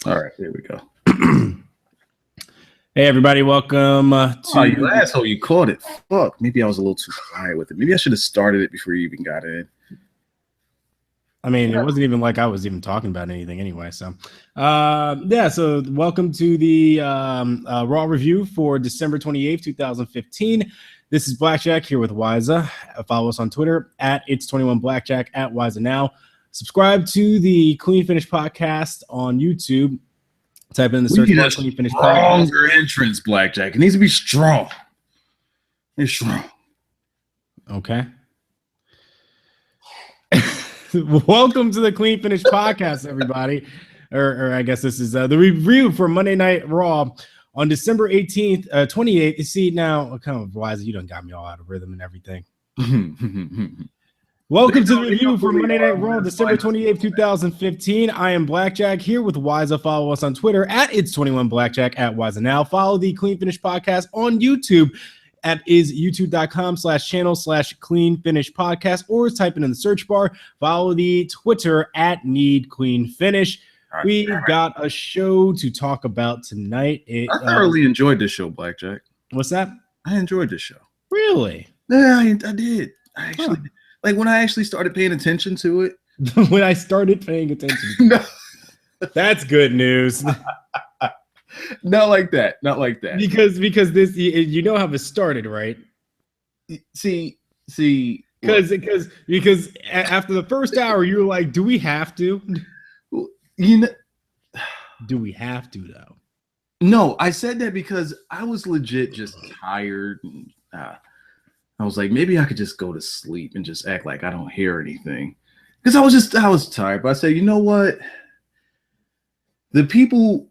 All right, here we go. Hey, everybody, welcome to... Oh, you asshole, you caught it. Fuck, maybe I was a little too quiet with it. Maybe I should have started it before you even got in. I mean, it wasn't even like I was even talking about anything anyway, so... so welcome to the Raw review for December 28th, 2015. This is Blackjack here with Wiza. Follow us on Twitter at It's21Blackjack, at Wiza Now. Subscribe to the Clean Finish podcast on YouTube. Type in the search bar Clean Finish podcast. Stronger entrance, Blackjack. It needs to be strong. It's strong. Okay. Welcome to the Clean Finish podcast, everybody. Or I guess this is the review for Monday Night Raw on December 18th, 28th. You see, now, kind of wise, you done got me all out of rhythm and everything. Welcome to the review for Monday Night Raw, December 28th, 2015. I am Blackjack here with Wiza. Follow us on Twitter at It's21Blackjack, at Wiza Now. Follow the Clean Finish podcast on YouTube at youtube.com/channel/Clean Finish podcast, or type it in the search bar. Follow the Twitter at Need Clean Finish. We've got a show to talk about tonight. I thoroughly enjoyed this show, Blackjack. What's that? I enjoyed this show. Really? Yeah, I did. I actually did. Like when I actually started paying attention to it. When I started paying attention. No. That's good news. Not like that. Not like that. Because this, you know how this started, right? See. Because after the first hour, you were like, "Do we have to?" You know. Do we have to though? No, I said that because I was legit just tired. I was like, maybe I could just go to sleep and just act like I don't hear anything. Because I was tired. But I said, you know what? The people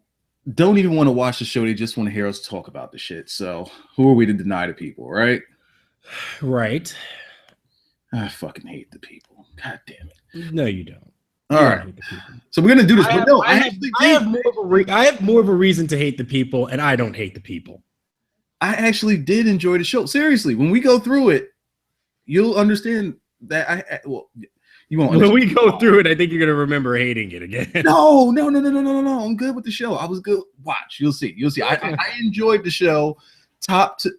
don't even want to watch the show. They just want to hear us talk about the shit. So who are we to deny the people, right? Right. I fucking hate the people. God damn it. No, you don't. All right. So we're going to do this. I have more of a reason to hate the people, and I don't hate the people. I actually did enjoy the show. Seriously, when we go through it, you'll understand that you won't. When we go through it, I think you're gonna remember hating it again. No. I'm good with the show. I was good. Watch, you'll see. I enjoyed the show, not top to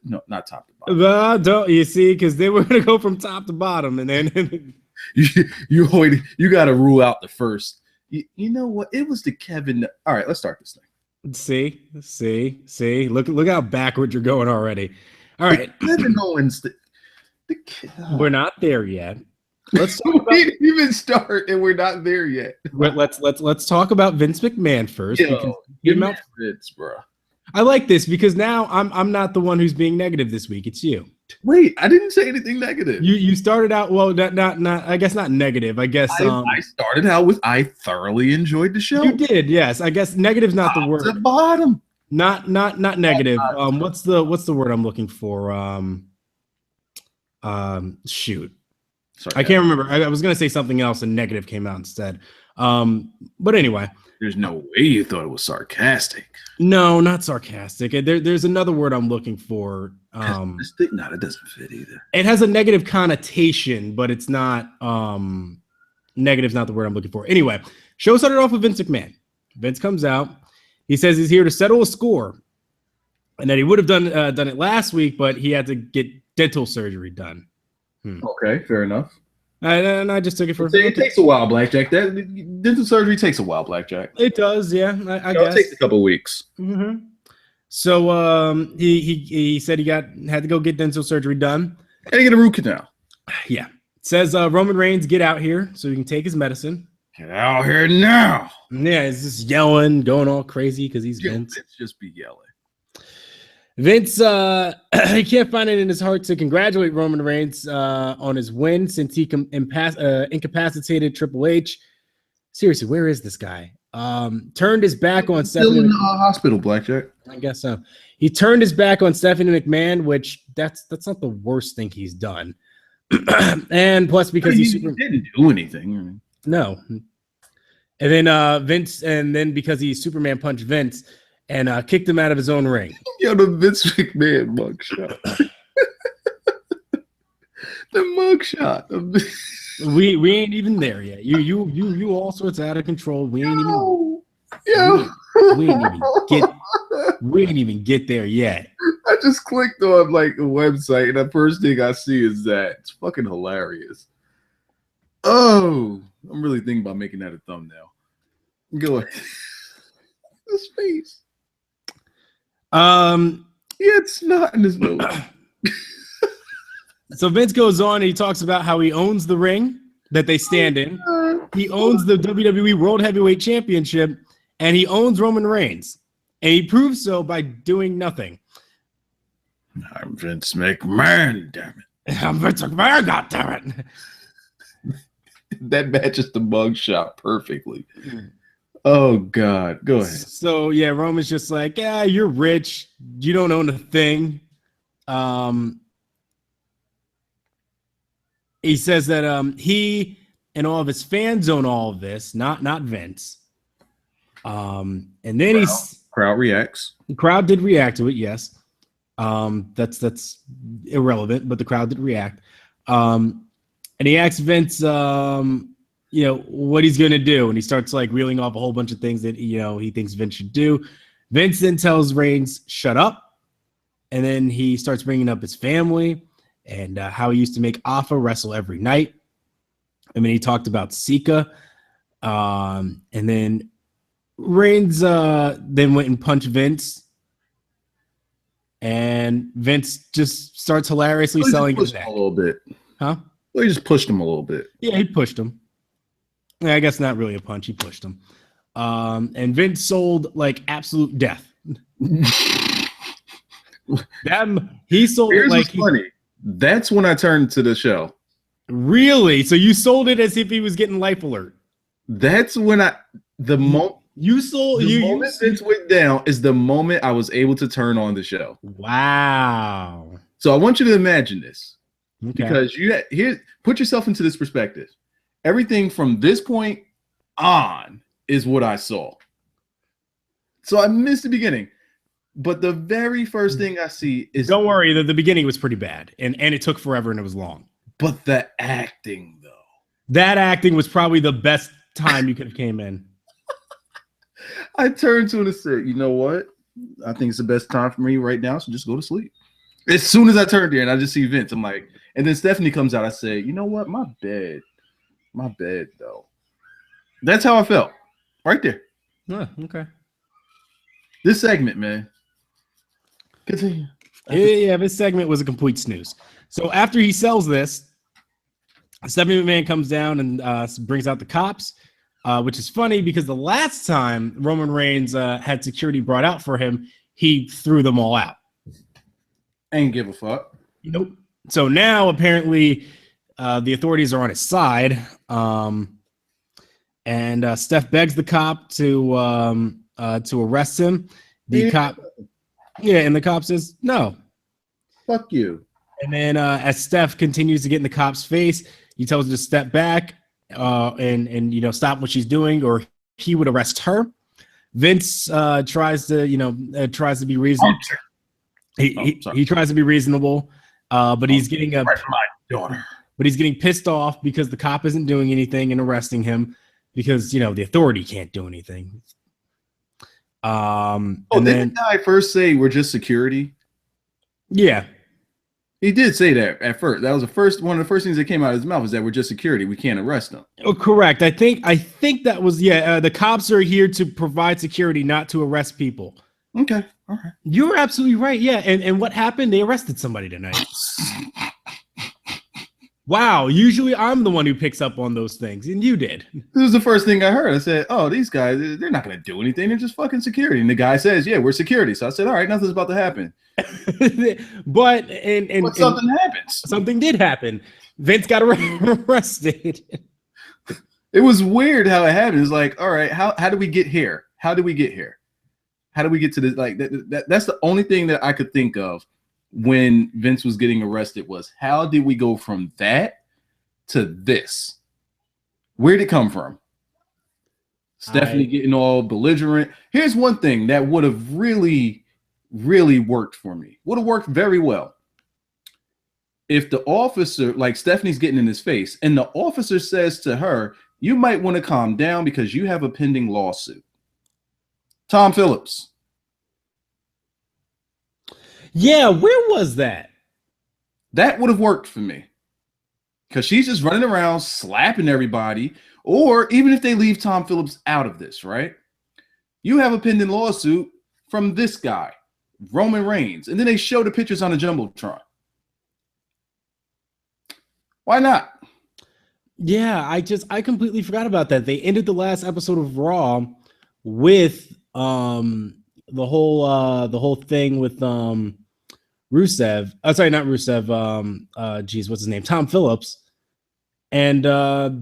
bottom. Don't you see? Because then we're gonna go from top to bottom, and then you got to rule out the first. You know what? It was the Kevin. All right, let's start this thing. See. Look how backward you're going already. All right, Kevin Owens. We're not there yet. Let's talk we didn't even start, and we're not there yet. Let's talk about Vince McMahon first. Vince, bro. I like this because now I'm not the one who's being negative this week. It's you. Wait, I didn't say anything negative. You started out not I guess not negative. I guess I started out with I thoroughly enjoyed the show. You did, yes. I guess negative's not the word. The bottom. Not negative. What's the word I'm looking for? Shoot. Sorry, I can't remember. I was gonna say something else and negative came out instead. But anyway. There's no way you thought it was sarcastic. No, not sarcastic. There's another word I'm looking for. No, it doesn't fit either. It has a negative connotation, but it's not. Negative's not the word I'm looking for. Anyway, show started off with Vince McMahon. Vince comes out. He says he's here to settle a score, and that he would have done it last week, but he had to get dental surgery done. Okay, fair enough. And I just took it for. It takes a while, Blackjack. That dental surgery takes a while, Blackjack. It does, yeah. I guess it takes a couple of weeks. Mm-hmm. So he said he had to go get dental surgery done. Had to get a root canal. Yeah. It says Roman Reigns get out here so he can take his medicine. Get out here now. Yeah, he's just yelling, going all crazy because he's Vince. Just be yelling. Vince, he can't find it in his heart to congratulate Roman Reigns on his win since he incapacitated Triple H. Seriously, where is this guy? Turned his back on Stephanie. Still in the hospital, Blackjack. I guess so. He turned his back on Stephanie McMahon, which that's not the worst thing he's done. And plus, because he didn't do anything. No. And then Vince, and then because he Superman punched Vince and kicked him out of his own ring. Yo, the Vince McMahon mugshot. The mugshot. We ain't even there yet. You all sorts out of control. We ain't even. Yo, We didn't even get there yet. I just clicked on like a website, and the first thing I see is that. It's fucking hilarious. Oh, I'm really thinking about making that a thumbnail. Go ahead. His face. It's not in his nose. So Vince goes on and he talks about how he owns the ring that they stand in. He owns the WWE World Heavyweight Championship, and he owns Roman Reigns. And he proves so by doing nothing. I'm Vince McMahon, damn it. I'm Vince McMahon, goddammit. That matches the mugshot perfectly. Oh, God. Go ahead. So, yeah, Roman's just like, yeah, you're rich. You don't own a thing. He says that he and all of his fans own all of this, not Vince. And then crowd reacts. The crowd did react to it, yes. That's irrelevant, but the crowd did react. And he asks Vince, what he's gonna do, and he starts like reeling off a whole bunch of things that he thinks Vince should do. Vince then tells Reigns, "Shut up," and then he starts bringing up his family and how he used to make Alpha wrestle every night. I mean, he talked about Sika, and then Reigns then went and punched Vince, and Vince just starts hilariously selling his neck. A little bit, huh? Well, he just pushed him a little bit. Yeah, he pushed him. Yeah, I guess not really a punch. He pushed him. And Vince sold like absolute death. He sold Here's it like funny. That's when I turned to the show. Really? So you sold it as if he was getting life alert. That's when the moment Vince went down is the moment I was able to turn on the show. Wow. So I want you to imagine this. Okay. Because put yourself into this perspective. Everything from this point on is what I saw. So I missed the beginning. But the very first thing I see is... Don't worry, the beginning was pretty bad. And it took forever and it was long. But the acting, though. That acting was probably the best time you could have came in. I turned to him and said, you know what? I think it's the best time for me right now, so just go to sleep. As soon as I turned there and I just see Vince, I'm like... And then Stephanie comes out, I say, you know what? My bed, though. That's how I felt. Right there. Oh, okay. This segment, man. Continue. Yeah, this segment was a complete snooze. So after he sells this, Stephanie McMahon comes down and brings out the cops, which is funny because the last time Roman Reigns had security brought out for him, he threw them all out. Ain't give a fuck. Nope. So now apparently the authorities are on his side, and Steph begs the cop to arrest him. The cop says no. Fuck you. And then as Steph continues to get in the cop's face, he tells her to step back and stop what she's doing, or he would arrest her. Vince tries to be reasonable. He tries to be reasonable. But he's getting my daughter. But he's getting pissed off because the cop isn't doing anything and arresting him because the authority can't do anything. And then the guy first say we're just security? Yeah, he did say that at first. That was one of the first things that came out of his mouth is that we're just security. We can't arrest them. Oh, correct. I think that was the cops are here to provide security, not to arrest people. Okay. All right. You're absolutely right. Yeah. And what happened? They arrested somebody tonight. Wow. Usually I'm the one who picks up on those things. And you did. This was the first thing I heard. I said, oh, these guys, they're not going to do anything. They're just fucking security. And the guy says, yeah, we're security. So I said, all right, nothing's about to happen. But something happens. Something did happen. Vince got arrested. It was weird how it happened. It's like, all right, how do we get here? How do we get here? How do we get to this? Like that's the only thing that I could think of when Vince was getting arrested was how did we go from that to this? Where'd it come from? Stephanie getting all belligerent. Here's one thing that would have really, really worked for me. Would have worked very well. If the officer, like Stephanie's getting in his face, and the officer says to her, you might want to calm down because you have a pending lawsuit. Tom Phillips. Yeah, where was that? That would have worked for me. Because she's just running around slapping everybody. Or even if they leave Tom Phillips out of this, right? You have a pending lawsuit from this guy, Roman Reigns. And then they show the pictures on the Jumbotron. Why not? Yeah, I completely forgot about that. They ended the last episode of Raw with the whole thing with Rusev. Oh, sorry, not Rusev. Geez, what's his name? Tom Phillips. And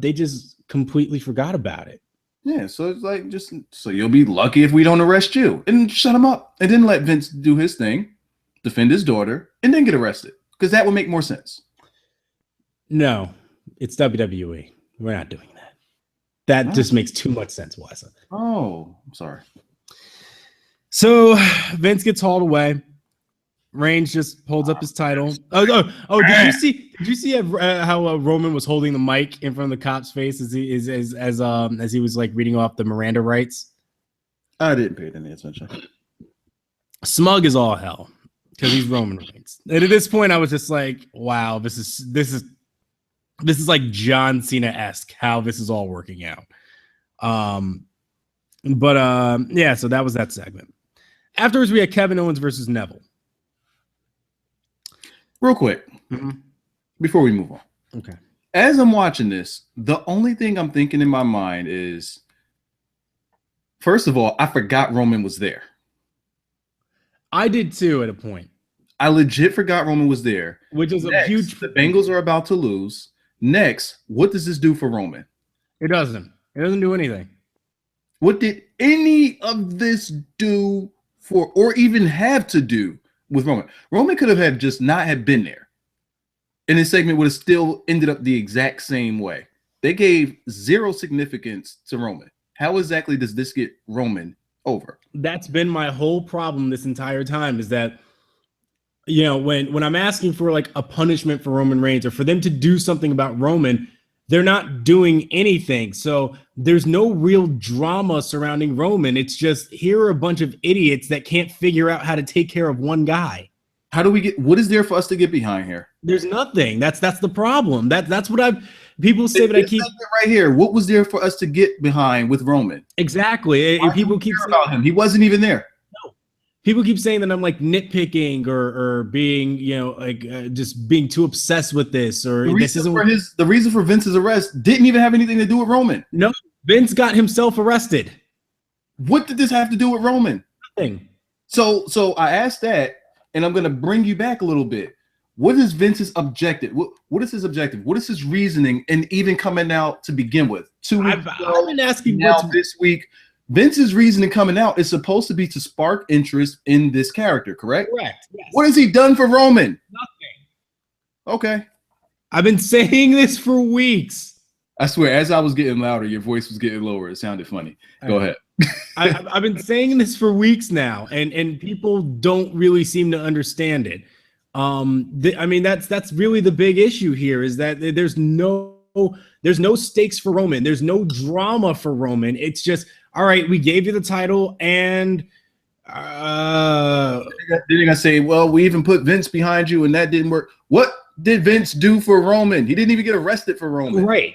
they just completely forgot about it. Yeah, so it's like so you'll be lucky if we don't arrest you and shut him up and then let Vince do his thing, defend his daughter, and then get arrested because that would make more sense. No, it's WWE. We're not doing that. That just makes too much sense, Wasa. Oh, I'm sorry. So Vince gets hauled away. Reigns just holds up his title. Oh! Did you see how Roman was holding the mic in front of the cop's face as he was like reading off the Miranda rights? I didn't pay any attention. Smug as all hell because he's Roman Reigns. And at this point, I was just like, wow, this is like John Cena-esque how this is all working out. Yeah. So that was that segment. Afterwards, we had Kevin Owens versus Neville. Real quick, before we move on. Okay. As I'm watching this, the only thing I'm thinking in my mind is, first of all, I forgot Roman was there. I did too at a point. I legit forgot Roman was there. Which is Next, a huge... The Bengals are about to lose. Next, what does this do for Roman? It doesn't. It doesn't do anything. What did any of this do for, or even have to do with Roman? Roman could have just not have been there. And this segment would have still ended up the exact same way. They gave zero significance to Roman. How exactly does this get Roman over? That's been my whole problem this entire time is that, you know, when I'm asking for like a punishment for Roman Reigns or for them to do something about Roman, they're not doing anything. So there's no real drama surrounding Roman. It's just here are a bunch of idiots that can't figure out how to take care of one guy. How do we get, what is there for us to get behind here? There's nothing. That's the problem. That's what people say, but I keep right here. What was there for us to get behind with Roman? Exactly. Why people keep saying about him. He wasn't even there. No. People keep saying that I'm like nitpicking or being, you know, like just being too obsessed with this or this isn't the reason for Vince's arrest didn't even have anything to do with Roman. No, Vince got himself arrested. What did this have to do with Roman? Nothing. So I asked that, and I'm going to bring you back a little bit. What is Vince's objective? What is his objective? What is his reasoning? And even coming out to begin with, 2 weeks ago, I've been asking now this week. Vince's reasoning coming out is supposed to be to spark interest in this character, correct? Correct. Yes. What has he done for Roman? Nothing. Okay. I've been saying this for weeks. I swear, as I was getting louder, your voice was getting lower. It sounded funny. Go ahead. I've been saying this for weeks now, and people don't really seem to understand it. I mean, that's really the big issue here is that there's no stakes for Roman. There's no drama for Roman. It's just, all right, we gave you the title, and then you're gonna say, well, we even put Vince behind you, and that didn't work. What did Vince do for Roman? He didn't even get arrested for Roman. Right.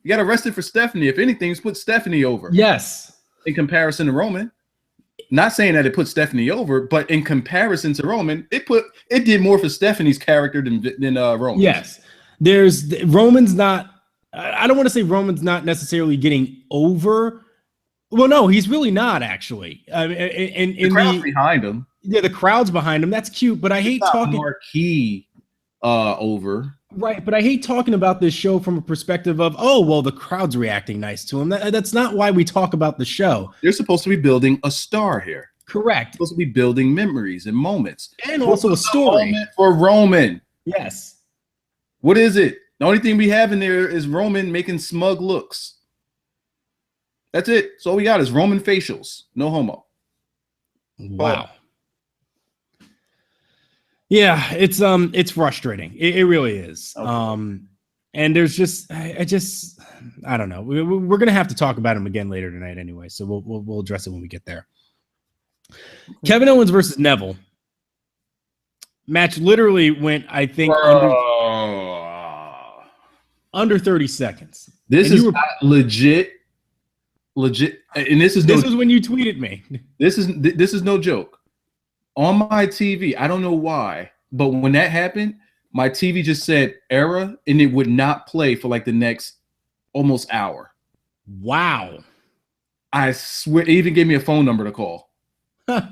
You got arrested for Stephanie. If anything, it's put Stephanie over. Yes. In comparison to Roman. Not saying that it put Stephanie over, but in comparison to Roman, it did more for Stephanie's character than Roman. Yes. Roman's not, I don't want to say Roman's not necessarily getting over. Well, no, he's really not actually. The crowd's behind him. Yeah, the crowd's behind him. That's cute, but I hate talking marquee over. Right, but I hate talking about this show from a perspective of, oh, well, the crowd's reacting nice to him. That's not why we talk about the show. You're supposed to be building a star here. Correct. You're supposed to be building memories and moments. And also a story. Moment for Roman. Yes. What is it? The only thing we have in there is Roman making smug looks. That's it. So all we got is Roman facials. No homo. Wow. Yeah, it's frustrating. It really is. Okay. And there's I don't know. We're gonna have to talk about him again later tonight anyway, so we'll address it when we get there. Kevin Owens versus Neville match literally went, I think, under 30 seconds. This is legit, and this was when you tweeted me. This is no joke. On my TV, I don't know why, but when that happened, my TV just said error, and it would not play for like the next almost hour. Wow. I swear, it even gave me a phone number to call. I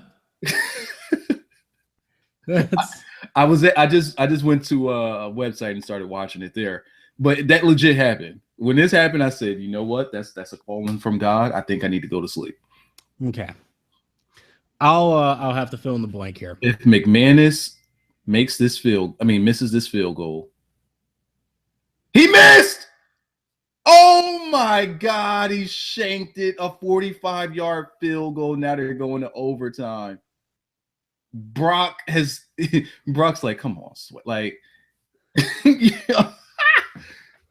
just went to a website and started watching it there. But that legit happened. When this happened, I said, you know what? That's a calling from God. I think I need to go to sleep. Okay. I'll have to fill in the blank here. If McManus misses this field goal. He missed! Oh my God, he shanked it. A 45-yard field goal. Now they're going to overtime. Brock's like, come on, sweat. Like,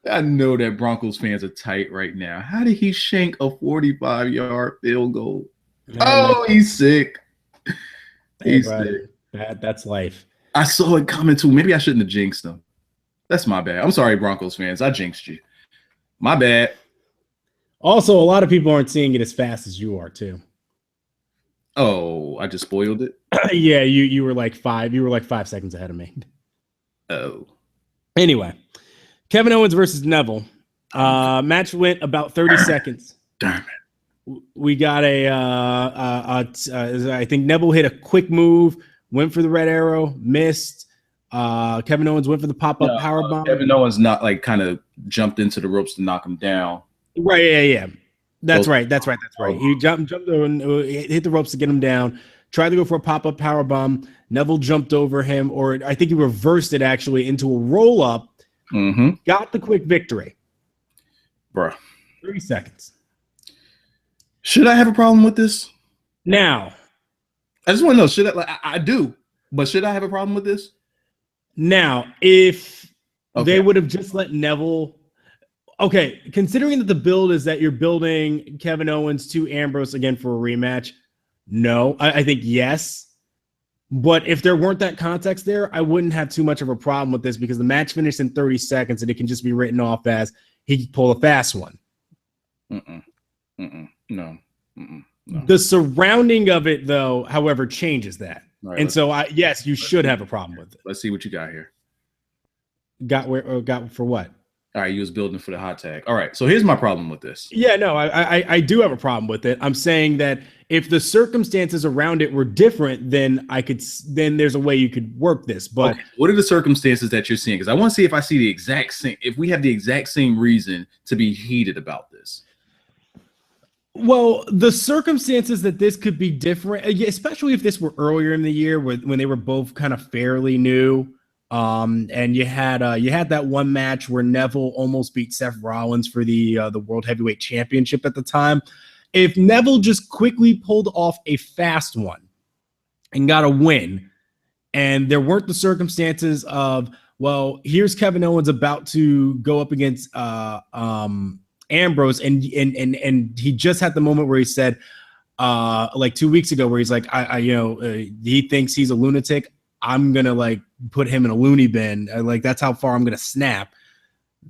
I know that Broncos fans are tight right now. How did he shank a 45-yard field goal? Oh, he's sick. He's sick. That's life. I saw it coming too. Maybe I shouldn't have jinxed him. That's my bad. I'm sorry, Broncos fans. I jinxed you. My bad. Also, a lot of people aren't seeing it as fast as you are, too. Oh, I just spoiled it. Yeah, you were like 5 seconds ahead of me. Oh. Anyway, Kevin Owens versus Neville. Match went about 30 seconds. Damn it. We got I think Neville hit a quick move, went for the red arrow, missed. Kevin Owens went for the pop-up powerbomb. Kevin Owens not like kind of jumped into the ropes to knock him down. Right, yeah. That's right. He jumped and hit the ropes to get him down. Tried to go for a pop-up powerbomb. Neville jumped over him, or I think he reversed it actually into a roll-up. Mm-hmm. Got the quick victory. Bruh. 30 seconds. Should I have a problem with this? Now. I just want to know, should I? Like, I do, but should I have a problem with this? Now, if they would have just let Neville... Okay, considering that the build is that you're building Kevin Owens to Ambrose again for a rematch, no. I think yes. But if there weren't that context there, I wouldn't have too much of a problem with this because the match finished in 30 seconds and it can just be written off as he pulled a fast one. No. The surrounding of it, though, however, changes that. Right, and so, yes, you should have a problem with it. Let's see what you got here. Got for what? All right, you was building for the hot tag. All right, so here's my problem with this. Yeah, no, I do have a problem with it. I'm saying that if the circumstances around it were different, then there's a way you could work this. But okay, what are the circumstances that you're seeing? Because I want to see if I see the exact same. If we have the exact same reason to be heated about this. Well, the circumstances that this could be different, especially if this were earlier in the year when they were both kind of fairly new. And you had that one match where Neville almost beat Seth Rollins for the World Heavyweight Championship at the time. If Neville just quickly pulled off a fast one and got a win, and there weren't the circumstances of, well, here's Kevin Owens about to go up against Ambrose, and he just had the moment where he said, like 2 weeks ago, where he's like, he thinks he's a lunatic. I'm going to like put him in a loony bin. Like that's how far I'm going to snap.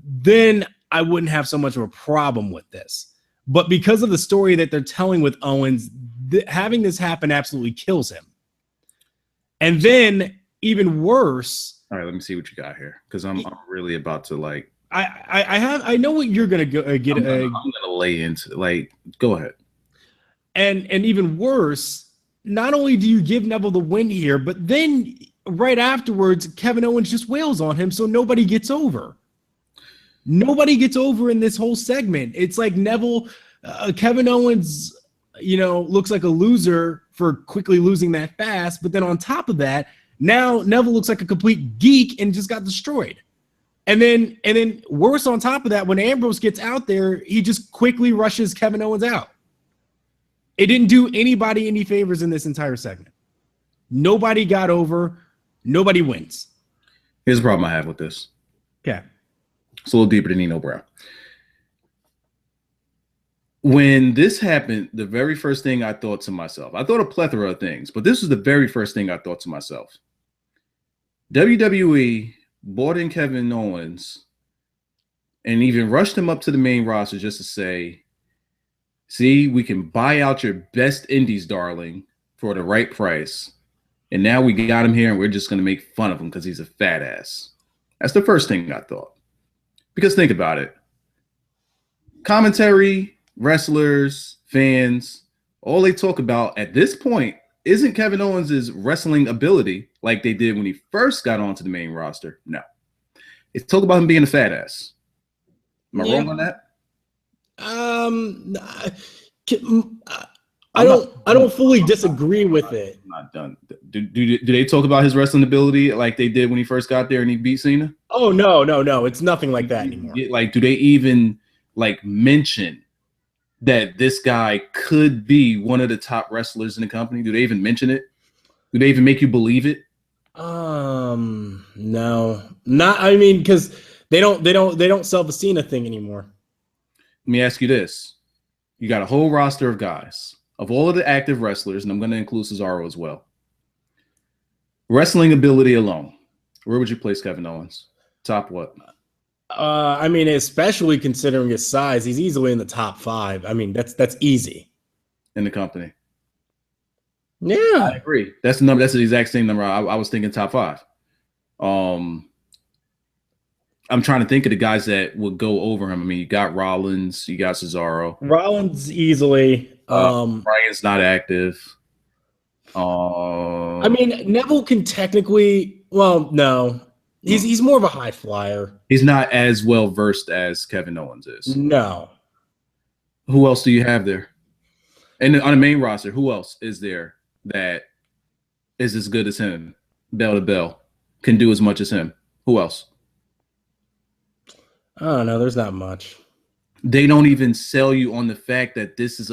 Then I wouldn't have so much of a problem with this. But because of the story that they're telling with Owens, having this happen absolutely kills him. And then even worse. All right, let me see what you got here. Cause I'm really about to like, I know what you're going to get. I'm going to lay into like, go ahead. And even worse, not only do you give Neville the win here, but then right afterwards, Kevin Owens just wails on him, so nobody gets over. Nobody gets over in this whole segment. It's like Kevin Owens, looks like a loser for quickly losing that fast, but then on top of that, now Neville looks like a complete geek and just got destroyed. And then worse on top of that, when Ambrose gets out there, he just quickly rushes Kevin Owens out. It didn't do anybody any favors in this entire segment. Nobody got over. Nobody wins. Here's the problem I have with this. Okay. It's a little deeper than Nino Brown. When this happened, the very first thing I thought to myself, I thought a plethora of things, but this was the very first thing I thought to myself. WWE brought in Kevin Owens and even rushed him up to the main roster just to say, see, we can buy out your best indies, darling, for the right price. And now we got him here and we're just going to make fun of him because he's a fat ass. That's the first thing I thought. Because think about it. Commentary, wrestlers, fans, all they talk about at this point isn't Kevin Owens' wrestling ability like they did when he first got onto the main roster. No. It's talk about him being a fat ass. Am I wrong on that? I don't fully disagree with it. I'm not done. Do they talk about his wrestling ability like they did when he first got there and he beat Cena? Oh no. It's nothing like that anymore. Like, do they even like mention that this guy could be one of the top wrestlers in the company? Do they even mention it? Do they even make you believe it? No, not. I mean, because they don't sell the Cena thing anymore. Let me ask you this: you got a whole roster of guys, of all of the active wrestlers, and I'm going to include Cesaro as well. Wrestling ability alone, where would you place Kevin Owens? Top what? I mean, especially considering his size, he's easily in the top 5. I mean, that's easy in the company. Yeah, I agree. That's the number. That's the exact same number. I was thinking top 5. I'm trying to think of the guys that would go over him. I mean, you got Rollins, you got Cesaro. Rollins easily. Bryan's not active. I mean, Neville can technically. Well, no, he's more of a high flyer. He's not as well versed as Kevin Owens is. No. Who else do you have there? And on the main roster, who else is there that is as good as him, bell to bell, can do as much as him? Who else? I don't know. There's not much. They don't even sell you on the fact that this is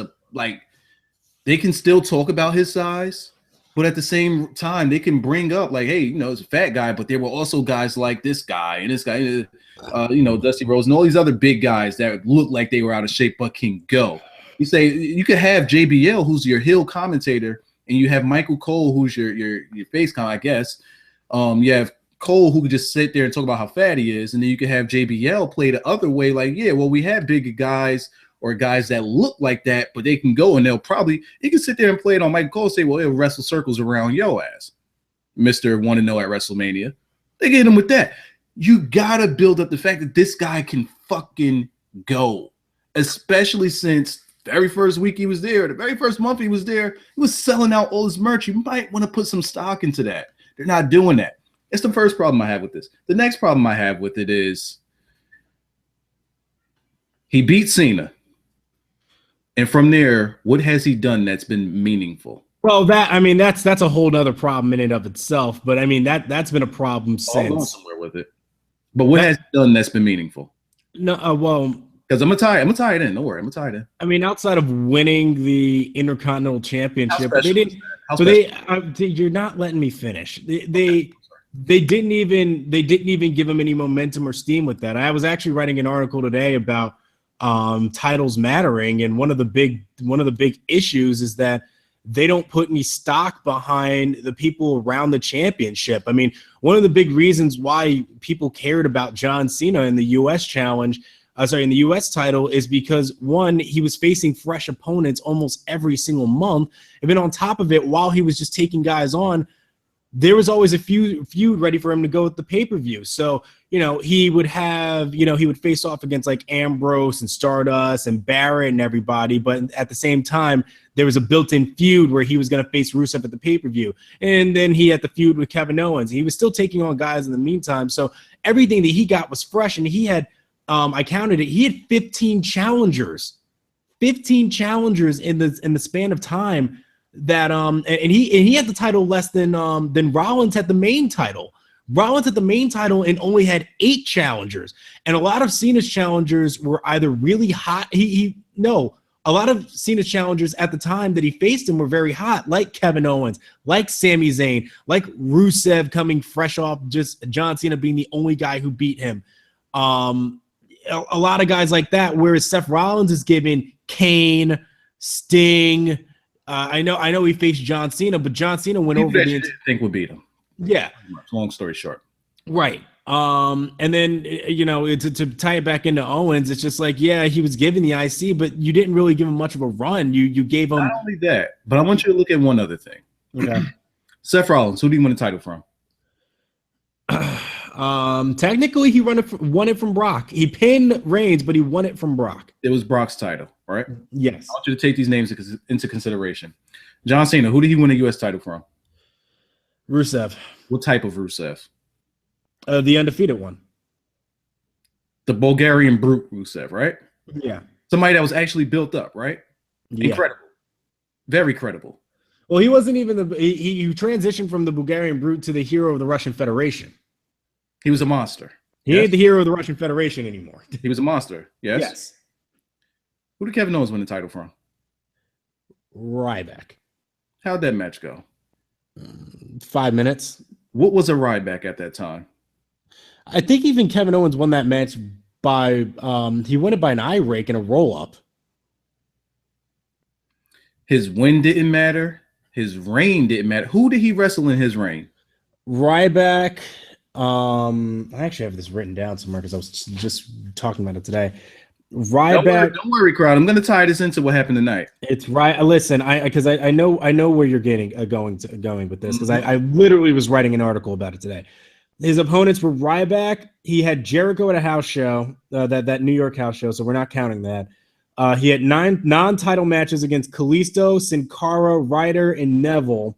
they can still talk about his size, but at the same time, they can bring up like, hey, it's a fat guy, but there were also guys like this guy and this guy, Dusty Rhodes and all these other big guys that look like they were out of shape but can go. You say you could have JBL, who's your heel commentator, and you have Michael Cole, who's your face con, I guess. You have Cole, who could just sit there and talk about how fat he is, and then you could have JBL play the other way, like, yeah, well, we have bigger guys or guys that look like that, but they can go, and he can sit there and play it on Michael Cole, say, well, he'll wrestle circles around your ass, Mr. 1-0 at WrestleMania. They get him with that. You gotta build up the fact that this guy can fucking go, especially since very first week he was there, the very first month he was there, he was selling out all his merch. You might want to put some stock into that. They're not doing that. It's the first problem I have with this. The next problem I have with it is he beat Cena. And from there, what has he done that's been meaningful? Well, that's a whole other problem in and of itself. But I mean, that's been a problem since. I'm going somewhere with it. But what has he done that's been meaningful? No, because I'm gonna tie it in. Don't worry, I'm gonna tie it in. I mean, outside of winning the Intercontinental Championship, they didn't. You're not letting me finish. They didn't even give him any momentum or steam with that. I was actually writing an article today about titles mattering, and one of the big issues is that they don't put any stock behind the people around the championship. I mean, one of the big reasons why people cared about John Cena in the U.S. challenge. In the U.S. title is because, one, he was facing fresh opponents almost every single month. And then on top of it, while he was just taking guys on, there was always a feud ready for him to go at the pay-per-view. So, he would face off against like Ambrose and Stardust and Barrett and everybody. But at the same time, there was a built-in feud where he was going to face Rusev at the pay-per-view. And then he had the feud with Kevin Owens. He was still taking on guys in the meantime. So everything that he got was fresh, and he had, I counted it. He had 15 challengers in the span of time that and he had the title less than Rollins had the main title. Rollins had the main title and only had 8 challengers, and a lot of Cena's challengers were either really hot. A lot of Cena's challengers at the time that he faced him were very hot, like Kevin Owens, like Sami Zayn, like Rusev coming fresh off just John Cena being the only guy who beat him. A lot of guys like that, whereas Seth Rollins is given Kane, Sting. I know he faced John Cena, but John Cena went over the. Think would beat him. Yeah. Long story short. Right. And then to tie it back into Owens, it's just like, yeah, he was given the IC, but you didn't really give him much of a run. You gave him not only that, but I want you to look at one other thing. Okay. Seth Rollins, who do you win the title from? Technically, he won it from Brock. He pinned Reigns, but he won it from Brock. It was Brock's title, right? Yes. I want you to take these names into consideration. John Cena, who did he win a U.S. title from? Rusev. What type of Rusev? The undefeated one. The Bulgarian brute Rusev, right? Yeah. Somebody that was actually built up, right? Yeah. Incredible. Very credible. Well, he wasn't even he transitioned from the Bulgarian brute to the hero of the Russian Federation. He was a monster. He ain't the hero of the Russian Federation anymore. He was a monster. Yes. Yes. Who did Kevin Owens win the title from? Ryback. How'd that match go? 5 minutes. What was a Ryback at that time? I think even Kevin Owens won that match by he won it by an eye rake and a roll up. His win didn't matter. His reign didn't matter. Who did he wrestle in his reign? Ryback. I actually have this written down somewhere because I was just talking about it today. Ryback. Don't worry, crowd. I'm going to tie this into what happened tonight. It's right. Listen, because I know where you're going with this because I literally was writing an article about it today. His opponents were Ryback. He had Jericho at a house show, that New York house show, so we're not counting that. He had 9 non-title matches against Kalisto, Sin Cara, Ryder, and Neville.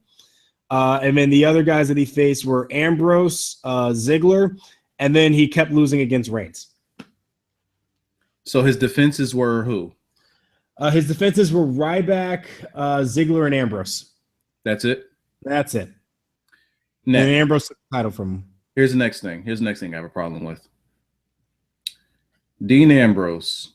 And then the other guys that he faced were Ambrose, Ziggler, and then he kept losing against Reigns. So his defenses were who? His defenses were Ryback, Ziggler, and Ambrose. That's it? That's it. Next. And Ambrose took the title from him. Here's the next thing. I have a problem with. Dean Ambrose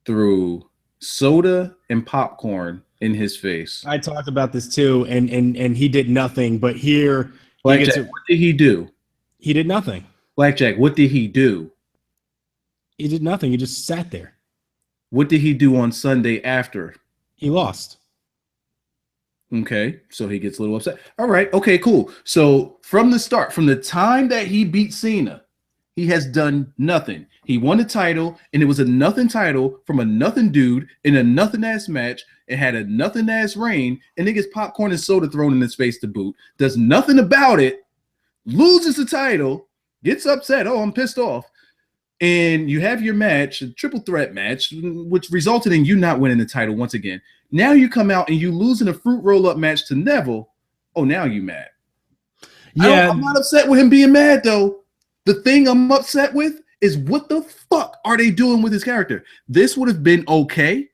threw soda and popcorn in his face. I talked about this too, and he did nothing. But here, Blackjack, what did he do? He did nothing. Blackjack, what did he do? He did nothing. He just sat there. What did he do on Sunday after? He lost. Okay, so he gets a little upset. All right, okay, cool. So from the start, from the time that he beat Cena, he has done nothing. He won a title, and it was a nothing title from a nothing dude in a nothing-ass match. It had a nothing-ass reign, and he gets popcorn and soda thrown in his face to boot. Does nothing about it, loses the title, gets upset. Oh, I'm pissed off. And you have your match, a triple threat match, which resulted in you not winning the title once again. Now you come out and you lose in a fruit roll-up match to Neville. Oh, now you mad. Yeah. I'm not upset with him being mad, though. The thing I'm upset with is what the fuck are they doing with his character? This would have been okay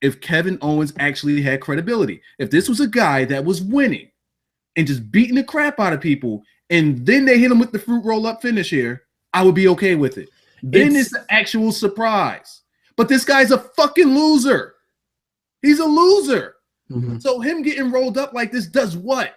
if Kevin Owens actually had credibility. If this was a guy that was winning and just beating the crap out of people, and then they hit him with the fruit roll-up finish here, I would be okay with it. Then it's the actual surprise. But this guy's a fucking loser. He's a loser. Mm-hmm. So him getting rolled up like this does what?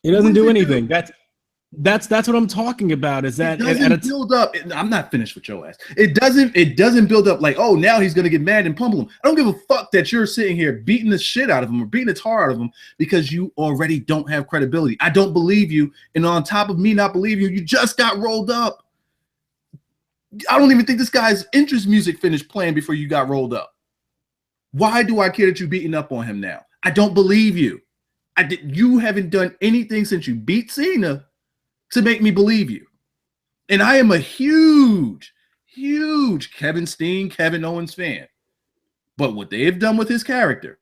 It doesn't do anything. That's what I'm talking about. Is that it doesn't build up? I'm not finished with your ass. It doesn't build up like, oh, now he's gonna get mad and pummel him. I don't give a fuck that you're sitting here beating the shit out of him or beating the tar out of him because you already don't have credibility. I don't believe you, and on top of me not believing you, you just got rolled up. I don't even think this guy's entrance music finished playing before you got rolled up. Why do I care that you're beating up on him now? I don't believe you. You haven't done anything since you beat Cena to make me believe you. And I am a huge Kevin Steen, Kevin Owens fan. But what they have done with his character,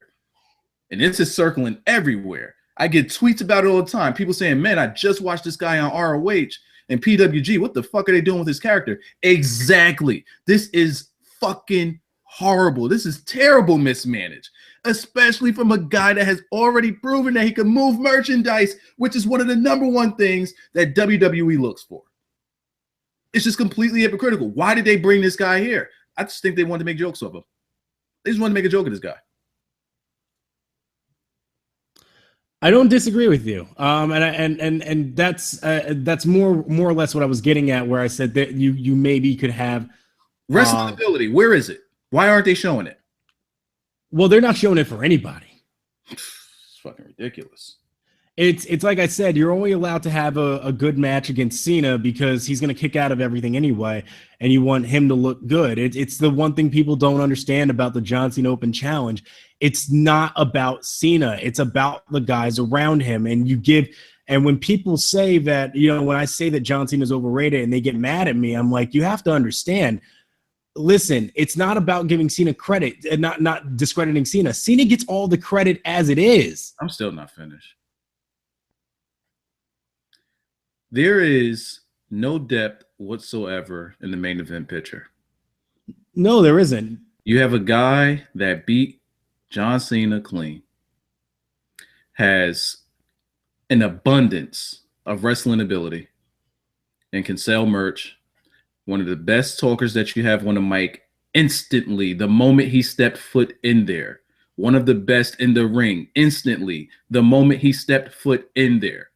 and this is circling everywhere. I get tweets about it all the time. People saying, man, I just watched this guy on ROH and PWG. What the fuck are they doing with his character? Exactly. This is fucking horrible. This is terrible mismanaged, especially from a guy that has already proven that he can move merchandise, which is one of the number one things that WWE looks for. It's just completely hypocritical. Why did they bring this guy here? I just think they wanted to make jokes of him. They just wanted to make a joke of this guy. I don't disagree with you. And that's more or less what I was getting at, where I said that you maybe could have wrestling ability. Where is it? Why aren't they showing it? Well, they're not showing it for anybody. It's fucking ridiculous. It's like I said, you're only allowed to have a good match against Cena because he's going to kick out of everything anyway, and you want him to look good. It's the one thing people don't understand about the John Cena Open Challenge. It's not about Cena. It's about the guys around him. And when people say that, when I say that John Cena is overrated and they get mad at me, I'm like, you have to understand. Listen, it's not about giving Cena credit and not discrediting Cena. Cena gets all the credit as it is. I'm still not finished. There is no depth whatsoever in the main event picture. No, there isn't. You have a guy that beat John Cena clean, has an abundance of wrestling ability, and can sell merch. One of the best talkers that you have on the mic instantly, the moment he stepped foot in there. One of the best in the ring instantly, the moment he stepped foot in there.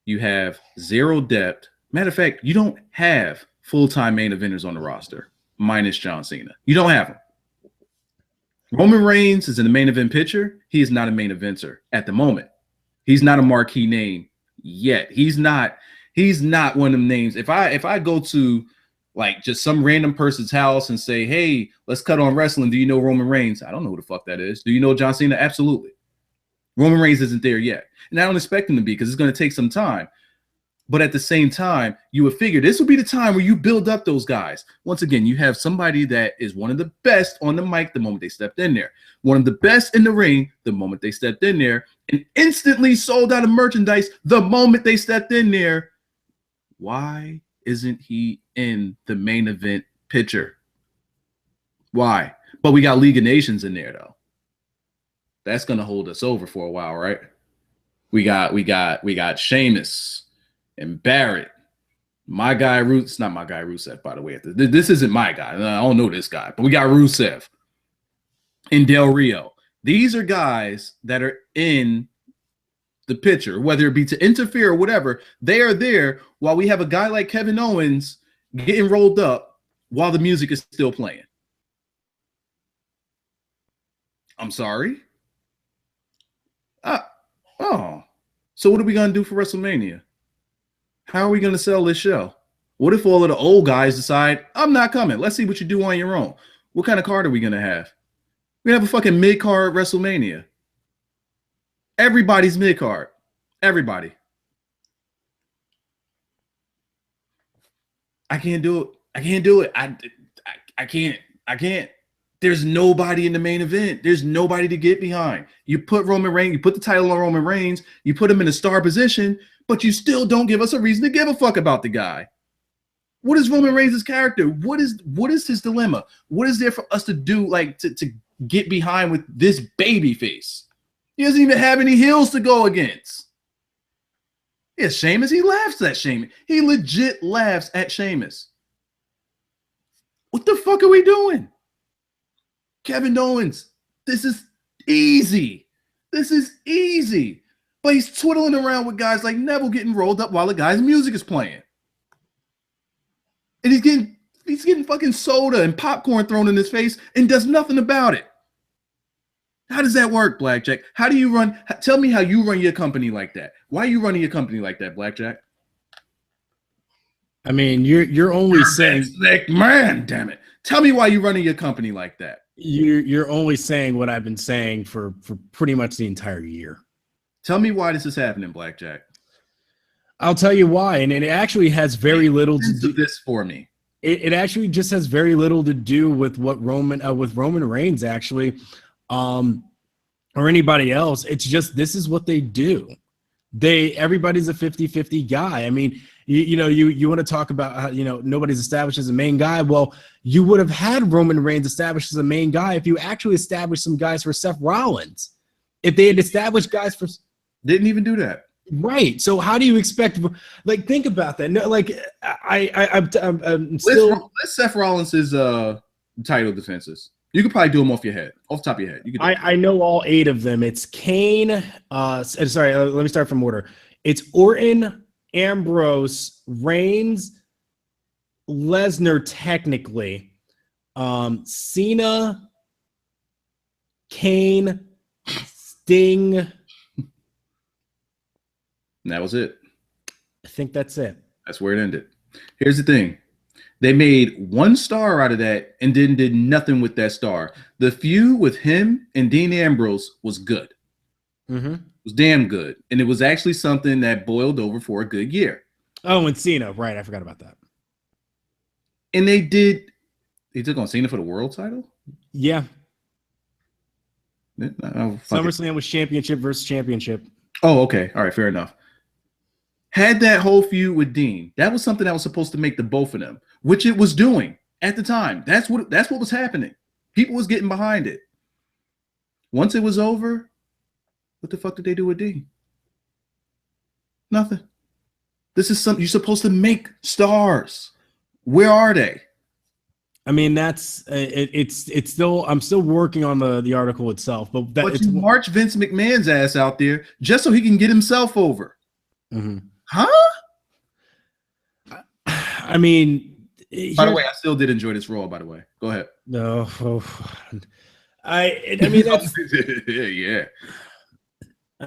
You have zero depth. Matter of fact, you don't have full-time main eventers on the roster, minus John Cena. You don't have them. Roman Reigns is in the main event picture. He is not a main eventer at the moment. He's not a marquee name yet. He's not one of them names. If I go to like just some random person's house and say, hey, let's cut on wrestling, do you know Roman Reigns? I don't know who the fuck that is. Do you know John Cena? Absolutely. Roman Reigns isn't there yet. And I don't expect him to be because it's going to take some time. But at the same time, you would figure this would be the time where you build up those guys. Once again, you have somebody that is one of the best on the mic the moment they stepped in there. One of the best in the ring the moment they stepped in there. And instantly sold out of merchandise the moment they stepped in there. Why isn't he in the main event picture? Why? But we got League of Nations in there, though. That's gonna hold us over for a while, right? We got Sheamus and Barrett. My guy Rusev, not my guy Rusev, by the way. This isn't my guy. I don't know this guy, but we got Rusev and Del Rio. These are guys that are in the picture, whether it be to interfere or whatever. They are there while we have a guy like Kevin Owens getting rolled up while the music is still playing. I'm sorry. So what are we going to do for WrestleMania? How are we going to sell this show? What if all of the old guys decide, I'm not coming. Let's see what you do on your own. What kind of card are we going to have? We're going to have a fucking mid-card WrestleMania. Everybody's mid-card. Everybody. I can't do it. I can't. There's nobody in the main event. There's nobody to get behind. You put Roman Reigns, you put the title on Roman Reigns, you put him in a star position, but you still don't give us a reason to give a fuck about the guy. What is Roman Reigns' character? What is his dilemma? What is there for us to do, like to get behind with this baby face? He doesn't even have any heels to go against. Yeah, Sheamus, he laughs at Sheamus. He legit laughs at Sheamus. What the fuck are we doing? Kevin Owens, this is easy. This is easy. But he's twiddling around with guys like Neville getting rolled up while the guy's music is playing. And he's getting fucking soda and popcorn thrown in his face and does nothing about it. How does that work, Blackjack? How do you run? Tell me how you run your company like that. Why are you running your company like that, Blackjack? I mean, you're only saying, man, damn it. Tell me why you're running your company like that. You're only saying what I've been saying for pretty much the entire year. Tell me why this is happening, Blackjack. I'll tell you why, and it actually has very little to do this for me. It actually just has very little to do with what Roman Reigns actually, or anybody else. It's just this is what they do. Everybody's a 50-50 guy. I mean, you want to talk about how, nobody's established as a main guy. Well, you would have had Roman Reigns established as a main guy if you actually established some guys for Seth Rollins. If they had established guys for, didn't even do that. Right. So how do you expect? Like, think about that. No, like I'm still. Let's Seth Rollins' title defenses. You could probably do them off the top of your head. I know all 8 of them. It's Kane. Sorry, let me start from order. It's Orton, Ambrose, Reigns, Lesnar, technically, Cena, Kane, Sting. And that was it. I think that's it. That's where it ended. Here's the thing. They made 1 star out of that and then did nothing with that star. The feud with him and Dean Ambrose was good. Mm-hmm. It was damn good. And it was actually something that boiled over for a good year. Oh, and Cena. Right. I forgot about that. And they took on Cena for the world title? Yeah. SummerSlam was championship versus championship. Oh, okay. All right. Fair enough. Had that whole feud with Dean, that was something that was supposed to make the both of them, which it was doing at the time. That's what was happening. People was getting behind it. Once it was over, what the fuck did they do with Dean? Nothing. This is something you're supposed to make stars. Where are they? I mean, that's it's still. I'm still working on the article itself, but you march Vince McMahon's ass out there just so he can get himself over. Mm-hmm. Huh? I mean, by the way, I still did enjoy this Raw. By the way, go ahead. No, I mean that's yeah.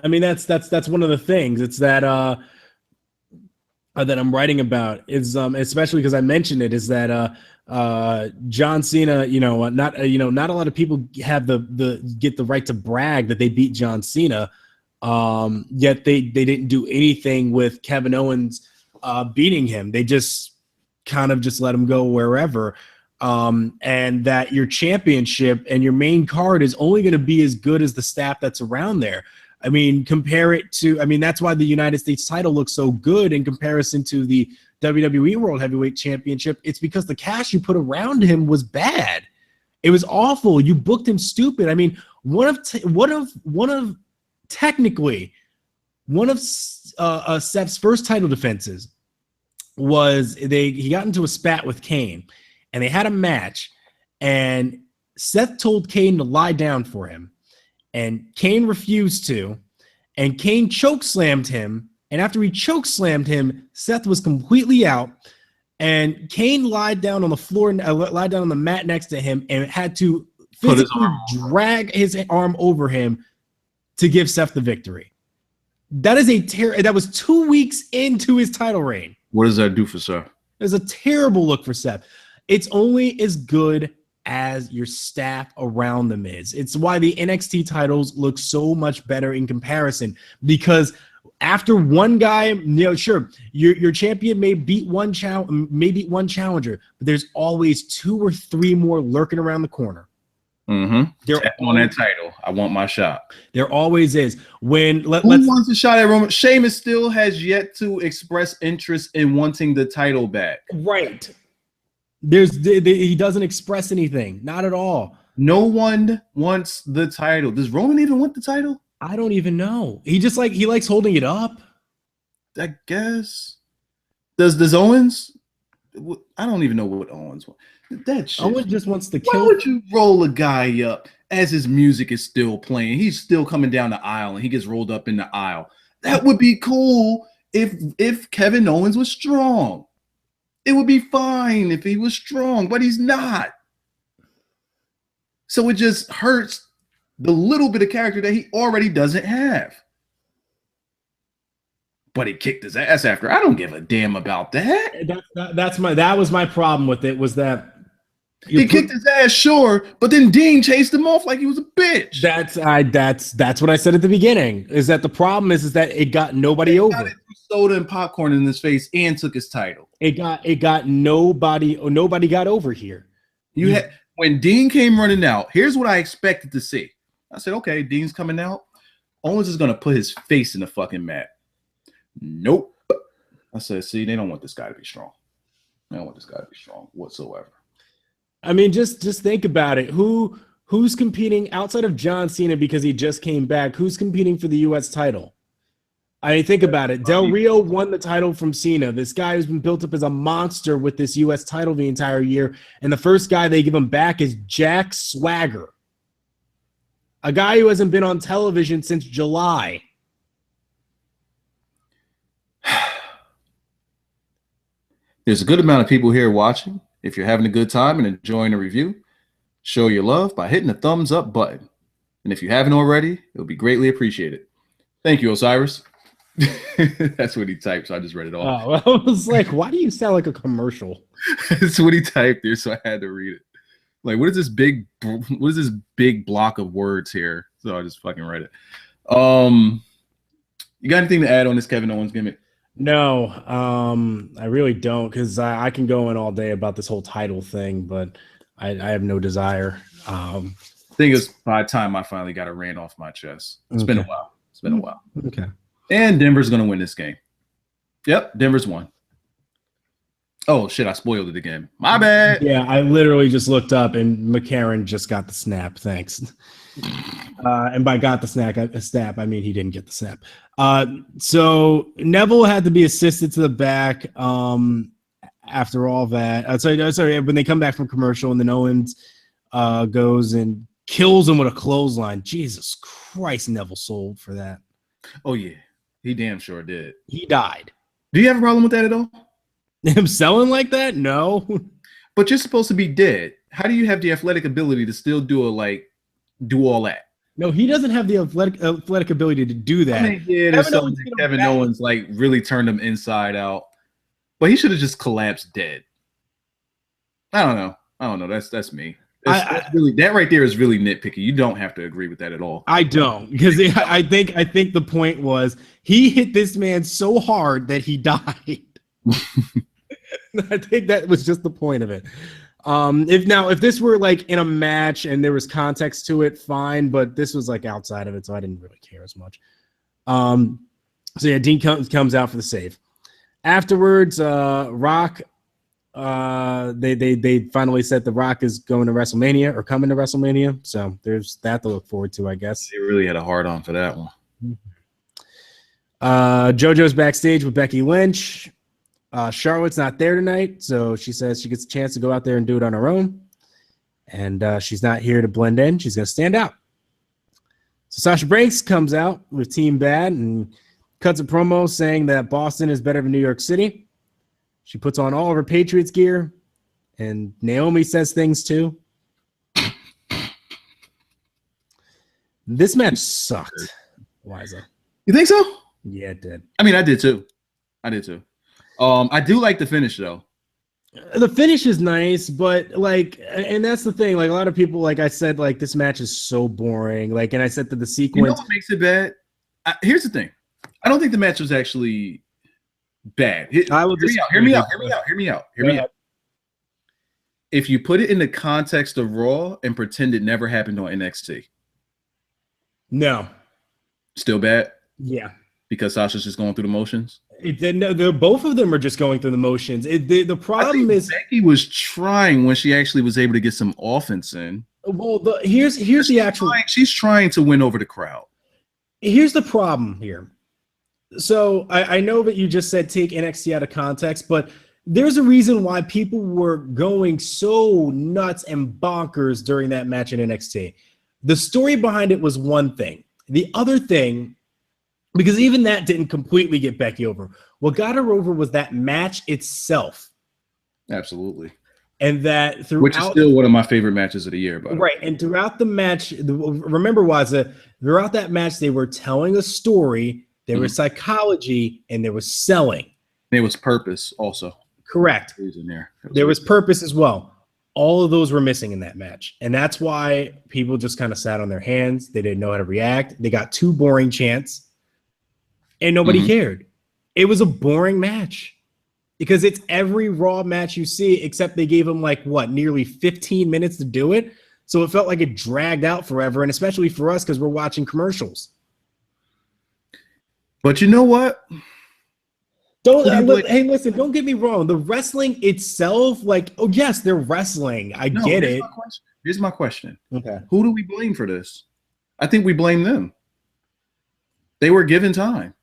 I mean that's one of the things. It's that that I'm writing about is especially because I mentioned it is that John Cena, not a lot of people have get the right to brag that they beat John Cena. Yet they didn't do anything with Kevin Owens beating him. They just kind of just let him go wherever. And that your championship and your main card is only going to be as good as the staff that's around there. I mean, compare it to, that's why the United States title looks so good in comparison to the WWE World Heavyweight Championship. It's because the cast you put around him was bad. It was awful. You booked him stupid. I mean, one of Seth's first title defenses was he got into a spat with Kane, and they had a match, and Seth told Kane to lie down for him, and Kane refused to, and Kane chokeslammed him, and after he chokeslammed him, Seth was completely out, and Kane lied down on the floor, lied down on the mat next to him, and had to physically drag his arm over him to give Seth the victory. That is that was 2 weeks into his title reign. What does that do for Seth? It's a terrible look for Seth. It's only as good as your staff around them is. It's why the NXT titles look so much better in comparison, because after one guy, sure, your champion may beat one challenger, but there's always 2 or 3 more lurking around the corner. Mm-hmm. They're on that title. I want my shot. There always is. Who wants a shot at Roman? Sheamus still has yet to express interest in wanting the title back. Right. He doesn't express anything. Not at all. No one wants the title. Does Roman even want the title? I don't even know. He just he likes holding it up. I guess. Does Owens? I don't even know what Owens wants. That shit. Owens just wants to kill. Why would you roll a guy up as his music is still playing? He's still coming down the aisle and he gets rolled up in the aisle. That would be cool if Kevin Owens was strong. It would be fine if he was strong, but he's not. So it just hurts the little bit of character that he already doesn't have. But he kicked his ass after. I don't give a damn about that. That was my problem with it, was that he kicked his ass, sure, but then Dean chased him off like he was a bitch. That's what I said at the beginning. Is that the problem is that it got nobody over. Got soda and popcorn in his face and took his title. It got nobody got over here. When Dean came running out, here's what I expected to see. I said, okay, Dean's coming out. Owens is gonna put his face in the fucking mat. Nope. I said, see, they don't want this guy to be strong. They don't want this guy to be strong whatsoever. I mean, just think about it. Who's competing outside of John Cena because he just came back? Who's competing for the U.S. title? I mean, think about it. Del Rio won the title from Cena. This guy who's been built up as a monster with this U.S. title the entire year. And the first guy they give him back is Jack Swagger, a guy who hasn't been on television since July. There's a good amount of people here watching. If you're having a good time and enjoying the review, show your love by hitting the thumbs up button. And if you haven't already, it would be greatly appreciated. Thank you, Osiris. That's what he typed, so I just read it off. Oh, I was like, why do you sound like a commercial? That's what he typed here, so I had to read it. Like, what is this big block of words here? So I just fucking read it. You got anything to add on this Kevin Owens gimmick? No, I really don't, because I can go in all day about this whole title thing, but I have no desire. Thing is, by the time I finally got a rant off my chest, it's been a while. It's been a while. Okay. And Denver's going to win this game. Yep, Denver's won. Oh, shit, I spoiled it again. My bad. Yeah, I literally just looked up, and McCarron just got the snap. Thanks. And by got the snap, I mean he didn't get the snap. So Neville had to be assisted to the back after all that. Sorry, when they come back from commercial, and then Owens goes and kills him with a clothesline. Jesus Christ, Neville sold for that. Oh, yeah. He damn sure did. He died. Do you have a problem with that at all? Him selling like that? No. But you're supposed to be dead. How do you have the athletic ability to still do all that? No, he doesn't have the athletic ability to do that. I mean, yeah, there's something that Kevin Owens like really turned him inside out. But he should have just collapsed dead. I don't know. That's me. That's really, that right there is really nitpicky. You don't have to agree with that at all. I don't, because I think the point was he hit this man so hard that he died. I think that was just the point of it. If this were like in a match and there was context to it, fine. But this was like outside of it, so I didn't really care as much. So yeah, Dean comes out for the save. Afterwards, Rock. They finally said The Rock is going to WrestleMania or coming to WrestleMania, so there's that to look forward to, I guess. They really had a hard on for that one. JoJo's backstage with Becky Lynch. Charlotte's not there tonight, so she says she gets a chance to go out there and do it on her own, and she's not here to blend in. She's going to stand out. So Sasha Banks comes out with Team Bad and cuts a promo saying that Boston is better than New York City. She puts on all of her Patriots gear, and Naomi says things too. This match sucked, Liza. You think so? Yeah, it did. I mean, I did too. I do like the finish though. The finish is nice, but like, and that's the thing. Like a lot of people, like I said, like this match is so boring. Like, and I said that the sequence. You know what makes it bad? Here's the thing. I don't think the match was actually bad. Hear me out. If you put it in the context of Raw and pretend it never happened on NXT. No. Still bad? Yeah. Because Sasha's just going through the motions? Both of them are just going through the motions. The problem is Becky was trying when she actually was able to get some offense in. Well, here's the actual. She's trying to win over the crowd. Here's the problem here. So I know that you just said take NXT out of context, but there's a reason why people were going so nuts and bonkers during that match in NXT. The story behind it was one thing. The other thing, because even that didn't completely get Becky over. What got her over was that match itself. Absolutely. And that throughout, which is still one of my favorite matches of the year. Right. And throughout the match, remember, Waza, throughout that match, they were telling a story. There was psychology and there was selling. There was purpose also. Correct. There was purpose as well. All of those were missing in that match. And that's why people just kind of sat on their hands. They didn't know how to react. They got two boring chants and nobody cared. It was a boring match because it's every Raw match you see, except they gave them nearly 15 minutes to do it. So it felt like it dragged out forever. And especially for us, because we're watching commercials. But you know what? Hey, listen, don't get me wrong. The wrestling itself, yes, they're wrestling. I get it. Here's my question. Okay. Who do we blame for this? I think we blame them. They were given time.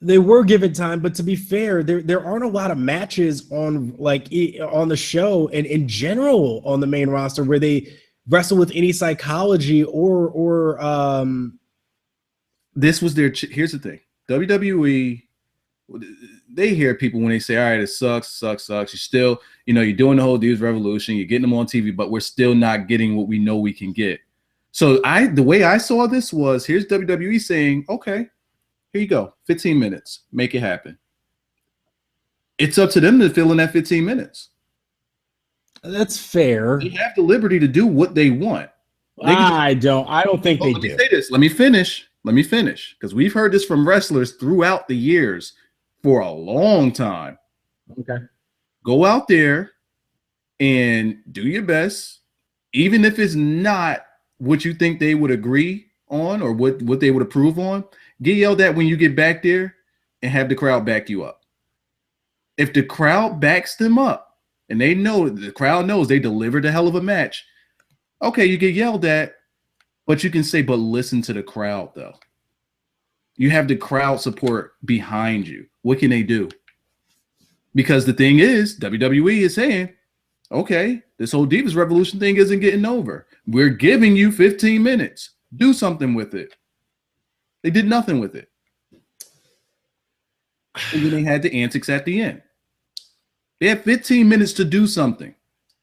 They were given time, but to be fair, there aren't a lot of matches on on the show and in general on the main roster where they wrestle with any psychology or this was their. Here's the thing: WWE. They hear people when they say, "All right, it sucks. You're still, you're doing the whole Divas Revolution. You're getting them on TV, but we're still not getting what we know we can get." So the way I saw this was, here's WWE saying, "Okay, here you go, 15 minutes, make it happen." It's up to them to fill in that 15 minutes. That's fair. They have the liberty to do what they want. I don't think they do. Let me say this. Let me finish. Because we've heard this from wrestlers throughout the years for a long time. Okay. Go out there and do your best, even if it's not what you think they would agree on or what they would approve on. Get yelled at when you get back there and have the crowd back you up. If the crowd backs them up and the crowd knows they delivered a hell of a match, okay, you get yelled at, but you can say, but listen to the crowd, though. You have the crowd support behind you. What can they do? Because the thing is, WWE is saying, okay, this whole Divas Revolution thing isn't getting over. We're giving you 15 minutes. Do something with it. They did nothing with it. And then they had the antics at the end. They had 15 minutes to do something.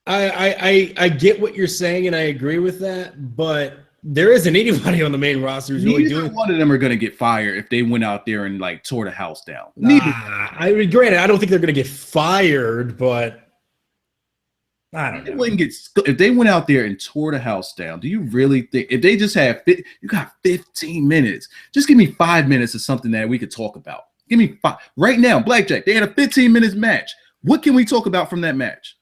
I get what you're saying, and I agree with that, but there isn't anybody on the main roster who's really doing. One of them are going to get fired if they went out there and tore the house down. Granted, I don't think they're going to get fired, but I don't know. If they went out there and tore the house down, do you really think if they just have you got 15 minutes? Just give me 5 minutes of something that we could talk about. Give me 5 right now. Blackjack. They had a 15 minutes match. What can we talk about from that match?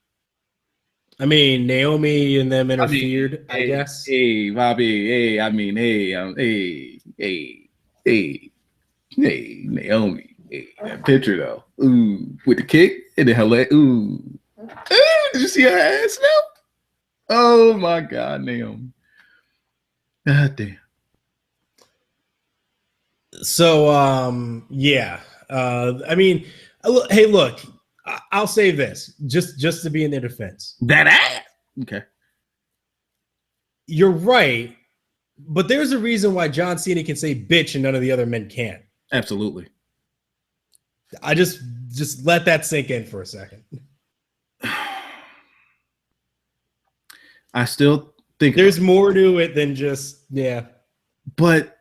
I mean, Naomi and them interfered, I guess. Hey, Bobby. Hey, Naomi. Hey, that picture though. Ooh, with the kick and the highlight. Ooh. Did you see her ass now? Oh my God, Naomi. God damn. So, yeah. I mean, hey, look, I'll say this just to be in their defense. Okay. You're right, but there's a reason why John Cena can say bitch and none of the other men can't. Absolutely. I just let that sink in for a second. I still think there's more to it than just But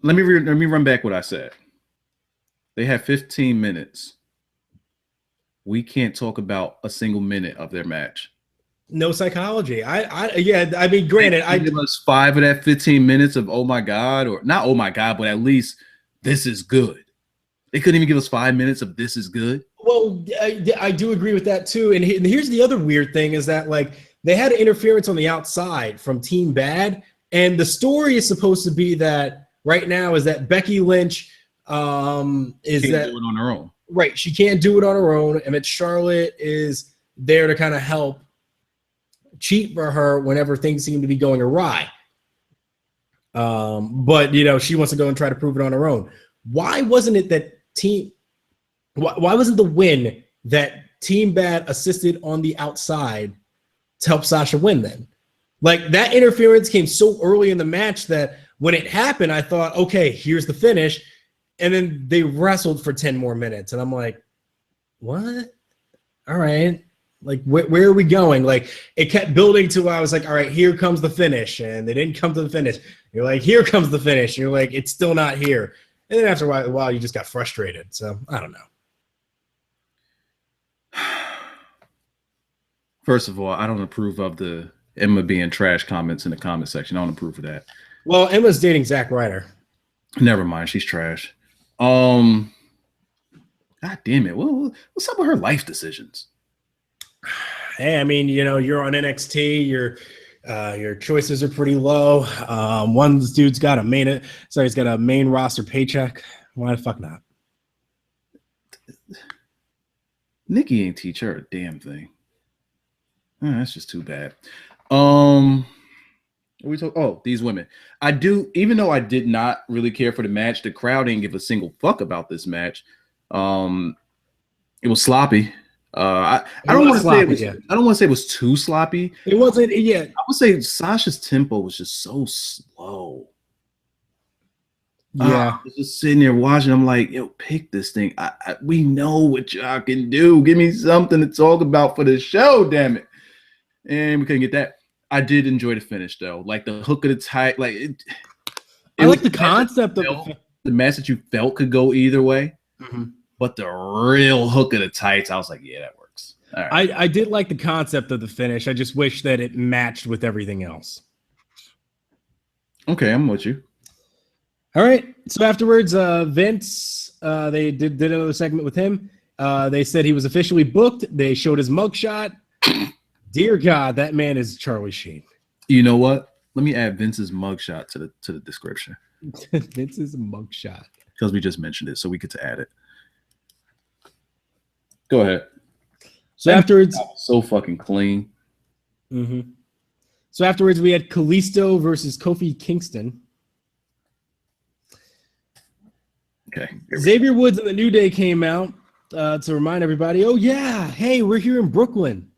let me run back what I said. They have 15 minutes. We can't talk about a single minute of their match. No psychology. I mean, granted, I give us 5 of that 15 minutes of oh my God, or not oh my God, but at least this is good. They couldn't even give us 5 minutes of this is good. Well, I do agree with that too. And here's the other weird thing is that they had interference on the outside from Team Bad, and the story is supposed to be that right now is that Becky Lynch can't do it on her own. Right, she can't do it on her own, and that Charlotte is there to kind of help cheat for her whenever things seem to be going awry. But she wants to go and try to prove it on her own. Why wasn't it that why wasn't the win that Team Bad assisted on the outside to help Sasha win then? That interference came so early in the match that when it happened, I thought, okay, here's the finish. And then they wrestled for 10 more minutes. And I'm like, what? All right. Where are we going? It kept building to where I was like, all right, here comes the finish. And they didn't come to the finish. You're like, here comes the finish. You're like, it's still not here. And then after a while, you just got frustrated. So I don't know. First of all, I don't approve of the Emma being trash comments in the comment section. I don't approve of that. Well, Emma's dating Zack Ryder. Never mind. She's trash. God damn it. What's up with her life decisions? Hey, I mean, you're on NXT. Your choices are pretty low. One dude's got he's got a main roster paycheck. Why the fuck not? Nikki ain't teach her a damn thing. That's just too bad. These women. I do, even though I did not really care for the match, the crowd didn't give a single fuck about this match. It was sloppy. I don't want to say it was. Yeah. I don't want to say it was too sloppy. It wasn't. Yeah, I would say Sasha's tempo was just so slow. Yeah, I was just sitting there watching. I'm like, yo, pick this thing. We know what y'all can do. Give me something to talk about for the show, damn it. And we couldn't get that. I did enjoy the finish though, like the hook of the tight. Like I like the concept of the match that you felt could go either way. Mm-hmm. But the real hook of the tights, I was like, yeah, that works. All right. I did like the concept of the finish. I just wish that it matched with everything else. Okay, I'm with you. All right. So afterwards, Vince, they did another segment with him. They said he was officially booked. They showed his mugshot. Dear God, that man is Charlie Sheen. You know what? Let me add Vince's mugshot to the description. Vince's mugshot. Because we just mentioned it, so we get to add it. Go ahead. So afterwards, so fucking clean. Mm-hmm. So afterwards, we had Kalisto versus Kofi Kingston. Okay. Xavier Woods and the New Day came out to remind everybody, oh yeah, hey, we're here in Brooklyn.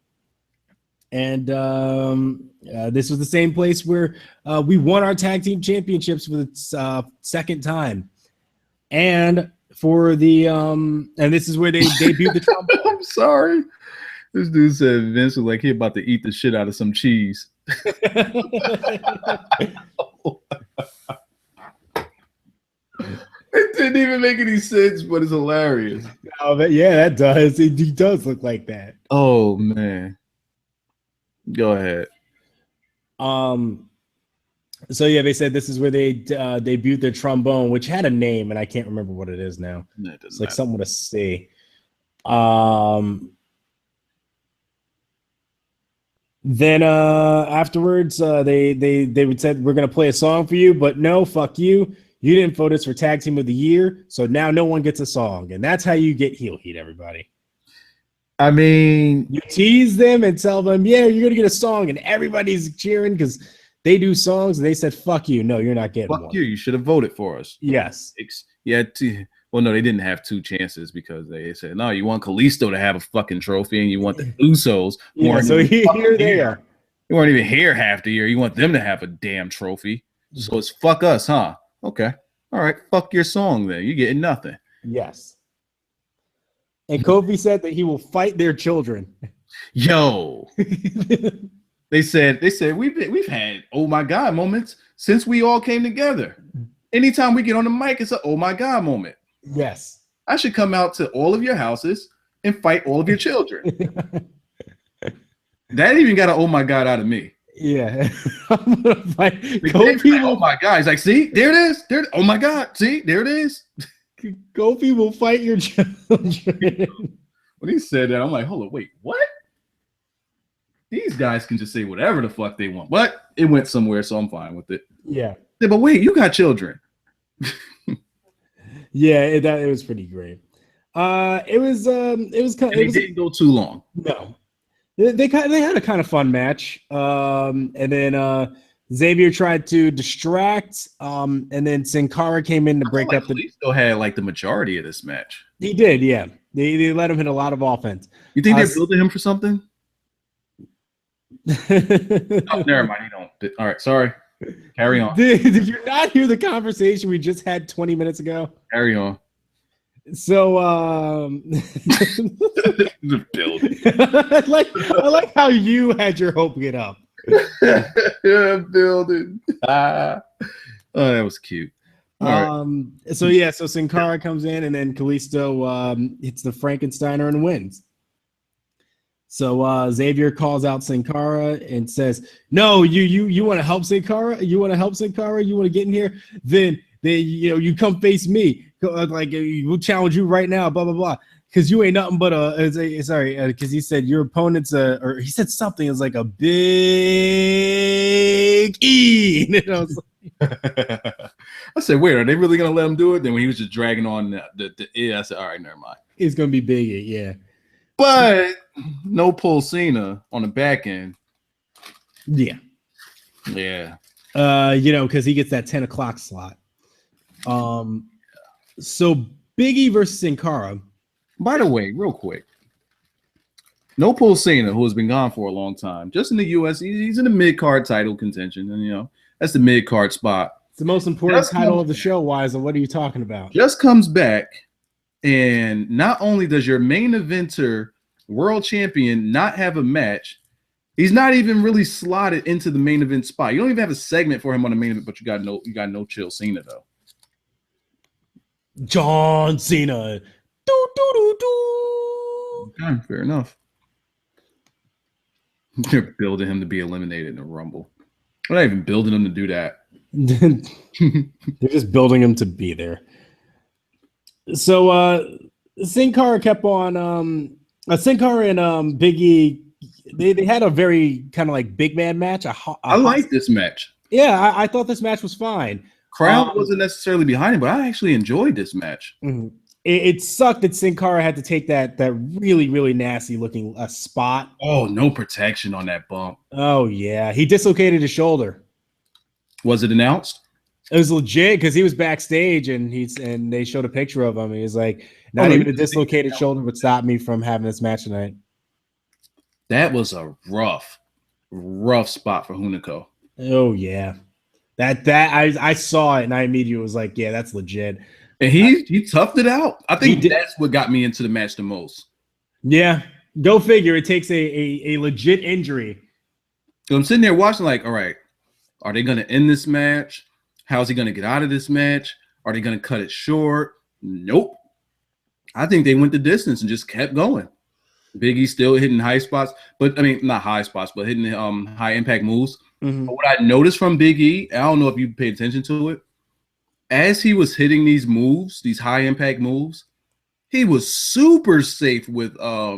And this was the same place where we won our tag team championships for the second time. And for the and this is where they debuted the trombone. I'm sorry. This dude said Vince was like he about to eat the shit out of some cheese. It didn't even make any sense, but it's hilarious. Oh, but yeah, that does. He does look like that. Oh man. Go ahead. So yeah, they said this is where they debuted their trombone, which had a name, and I can't remember what it is now. No, it's like something with a C. Then afterwards, they would said we're gonna play a song for you, but no, fuck you. You didn't vote us for Tag Team of the Year, so now no one gets a song, and that's how you get heel heat, everybody. I mean, you tease them and tell them, yeah, you're gonna get a song, and everybody's cheering because they do songs, and they said, fuck you. No, you're not getting one. Fuck you. You should have voted for us. Yes. Well, no, they didn't have two chances because they said, no, you want Kalisto to have a fucking trophy, and you want the Usos. Yeah, so here they are. You weren't even here half the year. You want them to have a damn trophy. So it's fuck us, huh? Okay. All right. Fuck your song then. You're getting nothing. Yes. And Kofi said that he will fight their children. Yo. They said we've had oh my God moments since we all came together. Anytime we get on the mic, it's a oh my God moment. Yes. I should come out to all of your houses and fight all of your children. That even got an oh my God out of me. Yeah. I'm gonna fight Kofi. Oh my God. He's like, see, there it is. There. Oh my God. See, there it is. Kofi will fight your children. When he said that, I'm like, hold on, wait, what? These guys can just say whatever the fuck they want. But it went somewhere, so I'm fine with it. Yeah. But wait, you got children. Yeah, it was pretty great. It was kind of. It didn't go too long. No. They had a kind of fun match. And then Xavier tried to distract. And then Sin Cara came in to break up the. He still had like the majority of this match. He did, yeah. They let him hit a lot of offense. You think they're building him for something? Oh, never mind. You don't. All right, sorry. Carry on. Did you not hear the conversation we just had 20 minutes ago? Carry on. So the building. I like how you had your hope get up. Yeah, building. Oh, that was cute. So Sin Cara comes in and then Kalisto hits the Frankensteiner and wins. So Xavier calls out Sin Cara and says, "No, you want to help Sin Cara? You want to help Sin Cara? You want to get in here? Then you come face me. Like we'll challenge you right now. Blah blah blah. Because you ain't nothing but because he said your opponent's or he said something. It's like a big E. And I was like, I said, wait, are they really gonna let him do it? Then when he was just dragging on the E, I said, all right, never mind. It's gonna be big E, yeah. But no pull Cena on the back end. Yeah. Yeah. Because he gets that 10 o'clock slot. So Biggie versus Sin Cara. By the way, real quick, no pull Cena, who has been gone for a long time, just in the U.S. He's in the mid-card title contention, and that's the mid-card spot. It's the most important title of the show, Wise. And what are you talking about? Just comes back, and not only does your main eventer, world champion, not have a match, he's not even really slotted into the main event spot. You don't even have a segment for him on the main event, but you got no chill Cena though. John Cena. Okay, fair enough. They're building him to be eliminated in the Rumble. We're not even building him to do that. They're just building him to be there. So Sin Cara kept on Sin Cara and Big E, they had a very kind of like big man match. I like this match. Yeah, I thought this match was fine. Crowd wasn't necessarily behind it, but I actually enjoyed this match. Mm-hmm. It sucked that Sin Cara had to take that really, really nasty looking spot. Oh, no protection on that bump. Oh, yeah. He dislocated his shoulder. Was it announced? It was legit because he was backstage and they showed a picture of him. He was like, not even a dislocated shoulder would stop me from having this match tonight. That was a rough spot for Hunico. Oh, yeah. That I saw it and I immediately was like, yeah, that's legit. And he toughed it out. I think that's what got me into the match the most. Yeah. Go figure. It takes a legit injury. So I'm sitting there watching like, all right, are they going to end this match? How's he going to get out of this match? Are they going to cut it short? Nope. I think they went the distance and just kept going. Big E still hitting high spots, but I mean, not high spots, but hitting high impact moves. Mm-hmm. But what I noticed from Big E, I don't know if you paid attention to it, as he was hitting these moves, these high impact moves, he was super safe with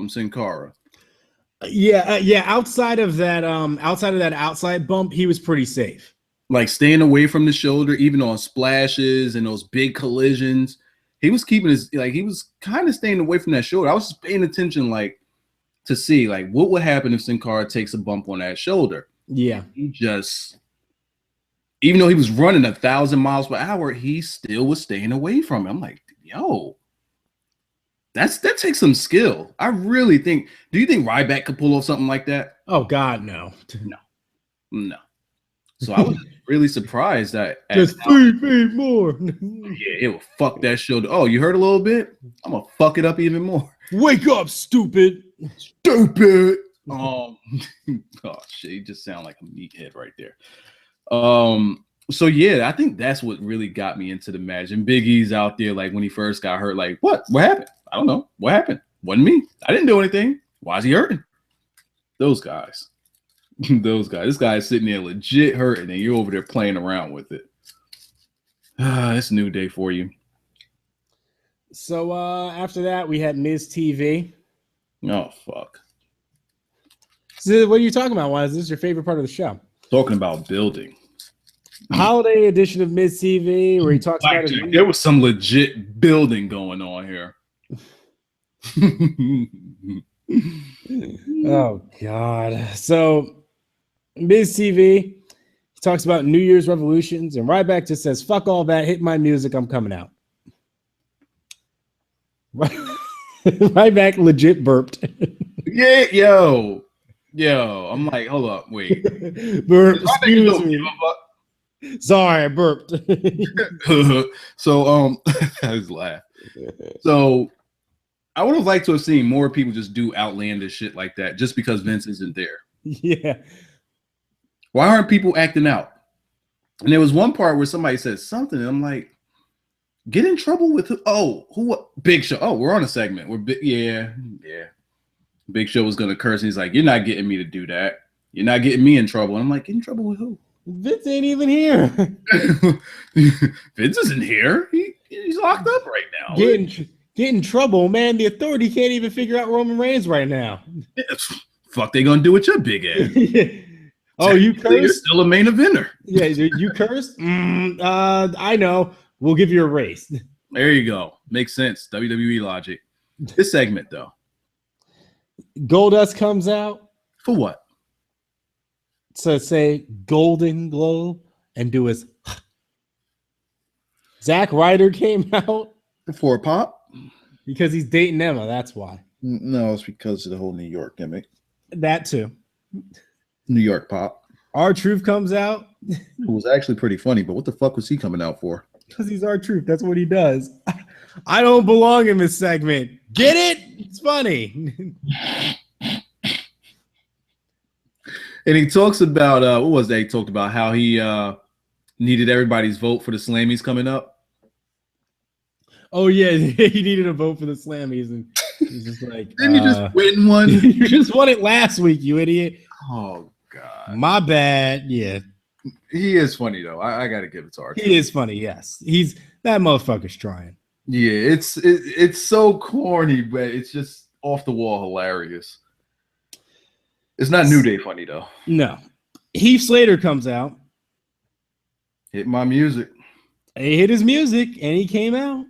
Sin Cara. Yeah. Outside of that outside bump, he was pretty safe. Like staying away from the shoulder, even on splashes and those big collisions. He was keeping he was kind of staying away from that shoulder. I was just paying attention, to see what would happen if Sin Cara takes a bump on that shoulder. Yeah. He just, even though he was running 1,000 miles per hour, he still was staying away from him. I'm like, yo, that takes some skill. I really think. Do you think Ryback could pull off something like that? Oh God, no. So I was really surprised that just 3 feet more. Yeah, it will fuck that shoulder. Oh, you heard a little bit? I'm gonna fuck it up even more. Wake up, stupid. Oh shit, you just sound like a meathead right there. So yeah, I think that's what really got me into the match. And Big E's out there, when he first got hurt, what happened? I don't know. What happened? Wasn't me. I didn't do anything. Why is he hurting? Those guys. This guy is sitting there legit hurting, and you're over there playing around with it. It's a new day for you. So after that, we had Miz TV. Oh fuck. So what are you talking about? Why is this your favorite part of the show? Talking about building. Holiday edition of Miz TV, where he talks about it. There was some legit building going on here. Oh God. So Miz TV, he talks about New Year's revolutions, and Ryback just says, fuck all that, hit my music, I'm coming out. Ryback legit burped. Yeah, yo. I'm like, hold up, wait. Burp, excuse me. Sorry, I burped. So I was laughing. So I would have liked to have seen more people just do outlandish shit like that just because Vince isn't there. Yeah. Why aren't people acting out? And there was one part where somebody said something, and I'm like, get in trouble with who? Oh, who? Big Show. Oh, we're on a segment. Yeah. Big Show was gonna curse, and he's like, you're not getting me to do that. You're not getting me in trouble. And I'm like, get in trouble with who? Vince ain't even here. Vince isn't here. He's locked up right now. Get in trouble, man. The Authority can't even figure out Roman Reigns right now. Yeah, fuck they gonna do with your big ass? Oh, you cursed? You're still a main eventer. Yeah, you cursed? I know. We'll give you a raise. There you go. Makes sense. WWE logic. This segment, though. Goldust comes out. For what? To say Golden Globe. and do his. Zack Ryder came out For a pop? because he's dating Emma. That's why. No, it's because of the whole New York gimmick. That too. New York pop. R-Truth comes out. Who was actually pretty funny, but what the fuck was he coming out for? Because he's R-Truth. That's what he does. I don't belong in this segment. Get it? It's funny. And he talks about what was that? He talked about how he needed everybody's vote for the Slammies coming up. Oh yeah, he needed a vote for the Slammies, and he's just like, Didn't you just win one? You just won it last week, you idiot. Oh God, my bad. Yeah, he is funny though. I got to give it to R. He is funny. Yes, he's that motherfucker's trying. Yeah, it's so corny, but it's just off the wall hilarious. It's not New Day funny though. No, Heath Slater comes out. Hit my music. He hit his music, and he came out.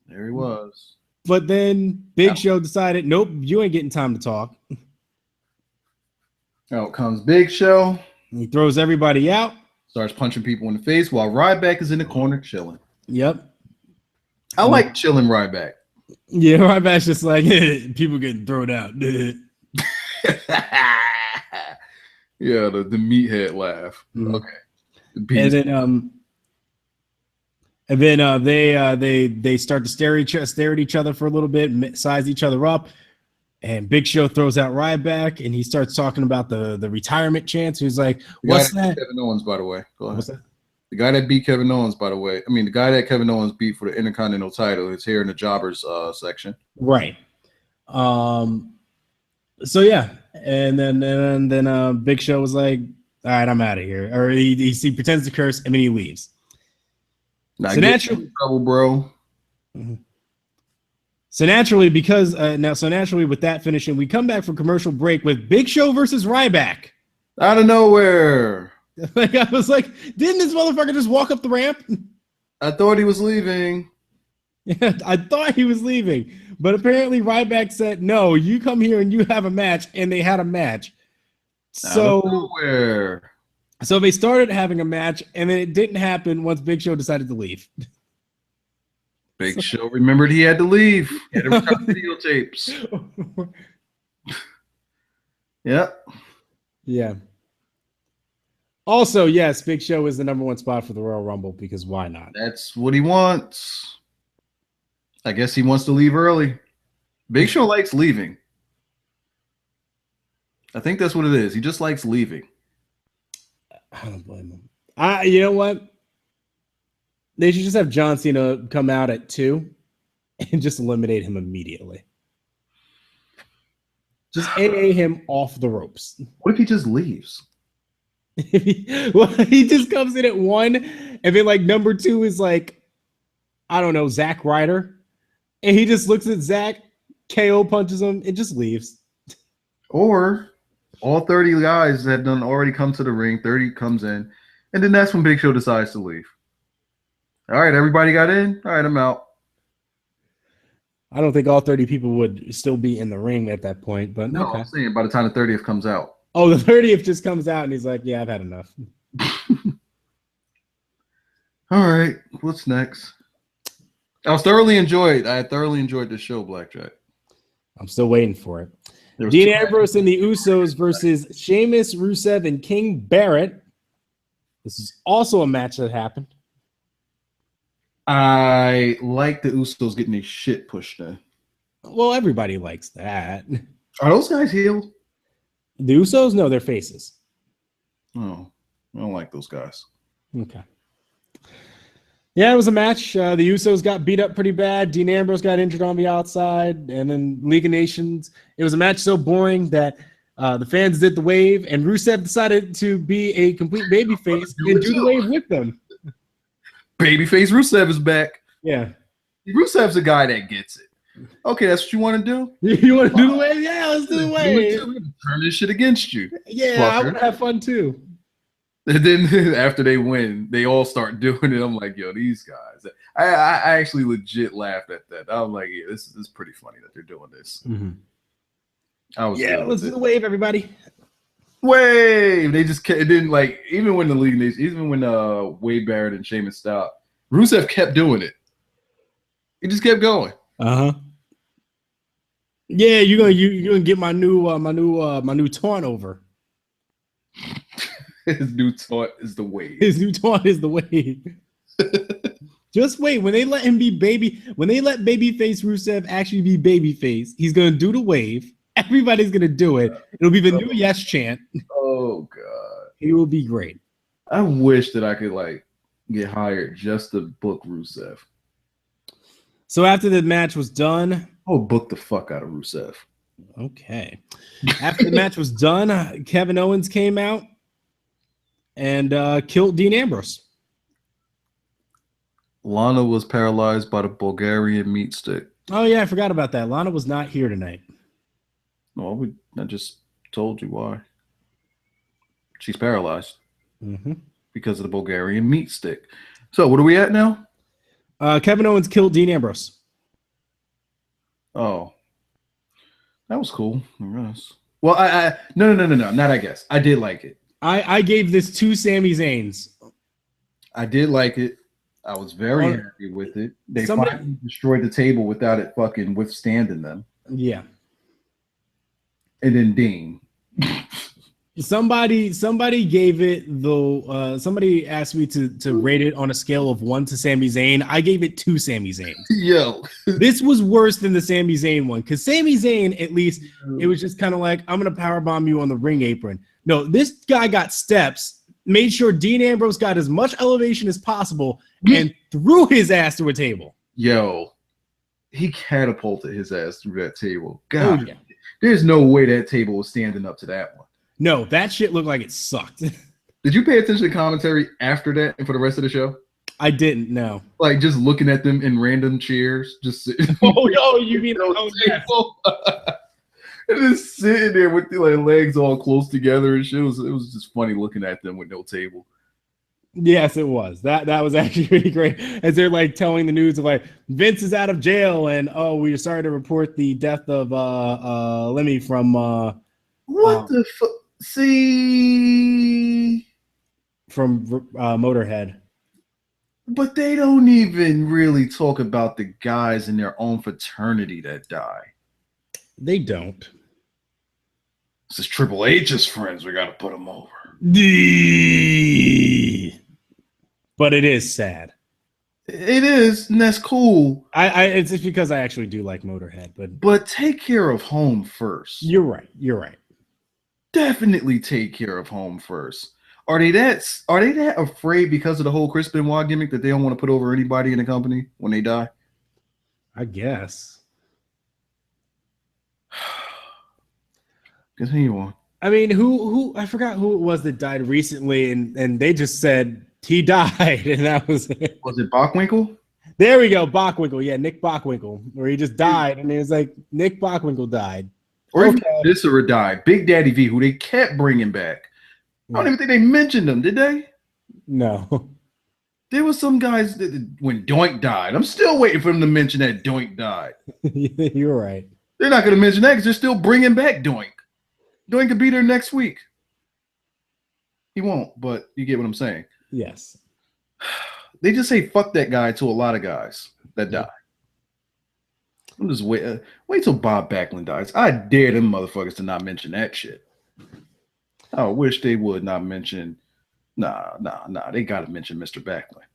There he was. But then Big Show decided, nope, you ain't getting time to talk. Out comes Big Show. He throws everybody out. Starts punching people in the face while Ryback is in the corner chilling. Yep. I like chilling Ryback. Yeah, Ryback's just like, people getting thrown out. Yeah, the meathead laugh. Mm-hmm. Okay. And then they start to stare at each other for a little bit, size each other up, and Big Show throws out Ryback, and he starts talking about the retirement chance. He's like, "What's that?" Kevin Owens, by the way. Go ahead. What's that? The guy that beat Kevin Owens, by the way. I mean, the guy that Kevin Owens beat for the Intercontinental title is here in the Jobbers section. Right. So yeah, and then Big Show was like, "All right, I'm out of here," or he pretends to curse, and then he leaves. Now, so naturally, trouble, bro. Mm-hmm. So naturally, naturally with that finishing, we come back from commercial break with Big Show versus Ryback. Out of nowhere. Like I was like, didn't this motherfucker just walk up the ramp? I thought he was leaving. Yeah, I thought he was leaving, but apparently Ryback said, "No, you come here and you have a match," and they had a match. So nowhere. So they started having a match, and then it didn't happen once Big Show decided to leave. Big Show remembered he had to leave. He had to return videotapes. Yep. Yeah. Also, yes, Big Show is the #1 spot for the Royal Rumble because why not? That's what he wants. I guess he wants to leave early. Big Show likes leaving. I think that's what it is. He just likes leaving. I don't blame him. You know what? They should just have John Cena come out at 2 and just eliminate him immediately. Just AA him off the ropes. What if he just leaves? He just comes in at 1, and then like #2 is like, I don't know, Zack Ryder. And he just looks at Zack, KO punches him, and just leaves. Or all 30 guys that done already come to the ring, 30 comes in, and then that's when Big Show decides to leave. All right, everybody got in. All right, I'm out. I don't think all 30 people would still be in the ring at that point, but no, okay. I'm saying by the time the 30th comes out. Oh, the 30th just comes out and he's like, yeah, I've had enough. All right, what's next? I thoroughly enjoyed the show, Blackjack. I'm still waiting for it. Dean Ambrose and the Usos versus Sheamus, Rusev, and King Barrett. This is also a match that happened. I like the Usos getting their shit pushed in. Well, everybody likes that. Are those guys healed? The Usos? No, they're faces. Oh, I don't like those guys. Okay. Yeah, it was a match. The Usos got beat up pretty bad. Dean Ambrose got injured on the outside. And then League of Nations. It was a match so boring that the fans did the wave. And Rusev decided to be a complete babyface and do the wave with them. Babyface Rusev is back. Yeah. Rusev's a guy that gets it. Okay, that's what you want to do? You want to do the wave? Yeah, let's do the wave. Turn this shit against you. Yeah, fucker. I would have fun too. And then after they win, they all start doing it. I'm like, yo, these guys. I actually legit laughed at that. I was like, yeah, this is pretty funny that they're doing this. Mm-hmm. Let's do the wave, everybody. Wave. They just kept, it didn't like even when the league, even when Wade Barrett and Sheamus stopped, Rusev kept doing it. He just kept going. Yeah, you're gonna get my new taunt over. His new taunt is the wave. His new taunt is the wave. Just wait. When they let him be when they let babyface Rusev actually be babyface, he's gonna do the wave. Everybody's gonna do it. It'll be the new yes chant. Oh god, he will be great. I wish that I could like get hired just to book Rusev. So after the match was done, book the fuck out of Rusev. Okay. After the match was done, Kevin Owens came out and killed Dean Ambrose. Lana was paralyzed by the Bulgarian meat stick. Oh yeah, I forgot about that. Lana was not here tonight. Well, I just told you why. She's paralyzed because of the Bulgarian meat stick. So what are we at now? Kevin Owens killed Dean Ambrose. Oh, that was cool. I guess. Well, no, not I guess. I did like it. I gave this to Sami Zayn's. I did like it. I was very happy with it. They finally destroyed the table without it fucking withstanding them. Yeah. And then Dean. Somebody gave it though. Somebody asked me to rate it on a scale of 1 to Sami Zayn. I gave it 2 Sami Zayn. Yo, this was worse than the Sami Zayn one because Sami Zayn, at least, it was just kind of like, I'm gonna powerbomb you on the ring apron. No, this guy got steps, made sure Dean Ambrose got as much elevation as possible, and threw his ass through a table. Yo, he catapulted his ass through that table. God, yeah. There's no way that table was standing up to that one. No, that shit looked like it sucked. Did you pay attention to commentary after that and for the rest of the show? I didn't, no. Like just looking at them in random chairs, just sitting. You mean table? And just sitting there with the legs all close together and shit. It was just funny looking at them with no table. Yes, it was. That was actually really great. As they're like telling the news of like Vince is out of jail and we're sorry to report the death of Lemmy from what the fuck? See, from Motorhead. But they don't even really talk about the guys in their own fraternity that die. They don't. This is Triple H's friends. We got to put them over. But it is sad. It is, and that's cool. It's just because I actually do like Motorhead, but take care of home first. You're right. Definitely take care of home first. Are they that afraid because of the whole Chris Benoit gimmick that they don't want to put over anybody in the company when they die? I guess. Continue on. I mean, who I forgot who it was that died recently, and they just said he died, and that was it. Was it Bockwinkel? There we go, Bockwinkel. Yeah, Nick Bockwinkel, where he just died, and it was like Nick Bockwinkel died. Or even Viscera died. Big Daddy V, who they kept bringing back. I don't even think they mentioned them, did they? No. There was some guys that when Doink died. I'm still waiting for them to mention that Doink died. You're right. They're not going to mention that because they're still bringing back Doink. Doink could be there next week. He won't, but you get what I'm saying. Yes. They just say fuck that guy to a lot of guys that die. I'm just wait till Bob Backlund dies. I dare them motherfuckers to not mention that shit. I wish they would not mention. Nah. They got to mention Mr. Backlund.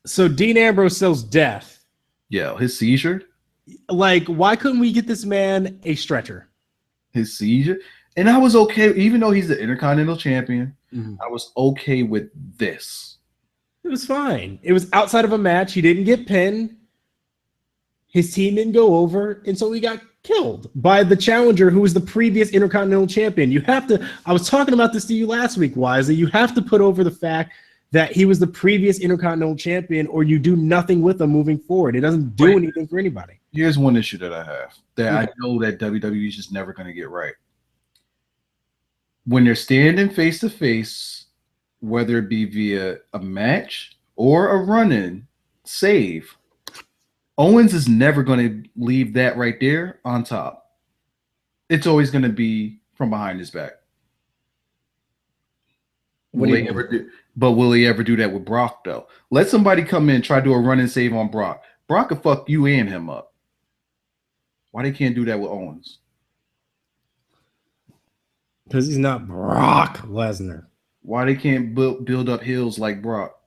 So Dean Ambrose sells death. Yeah, his seizure. Like, why couldn't we get this man a stretcher? His seizure, and I was okay, even though he's the Intercontinental Champion. I was okay with this. It was fine. It was outside of a match. He didn't get pinned. His team didn't go over, and so he got killed by the challenger who was the previous Intercontinental Champion. You have to, I was talking about this to you last week, Wisely. You have to put over the fact that he was the previous Intercontinental Champion, or you do nothing with him moving forward. It doesn't do anything for anybody. Here's one issue that I have that I know that WWE is just never going to get right. When they're standing face to face, whether it be via a match or a run-in save, Owens is never going to leave that right there on top. It's always going to be from behind his back. Will he ever do that with Brock though? Let somebody come in, try to do a run and save on Brock. Brock will fuck you and him up. Why they can't do that with Owens? Because he's not Brock Lesnar. Why they can't build up heels like Brock?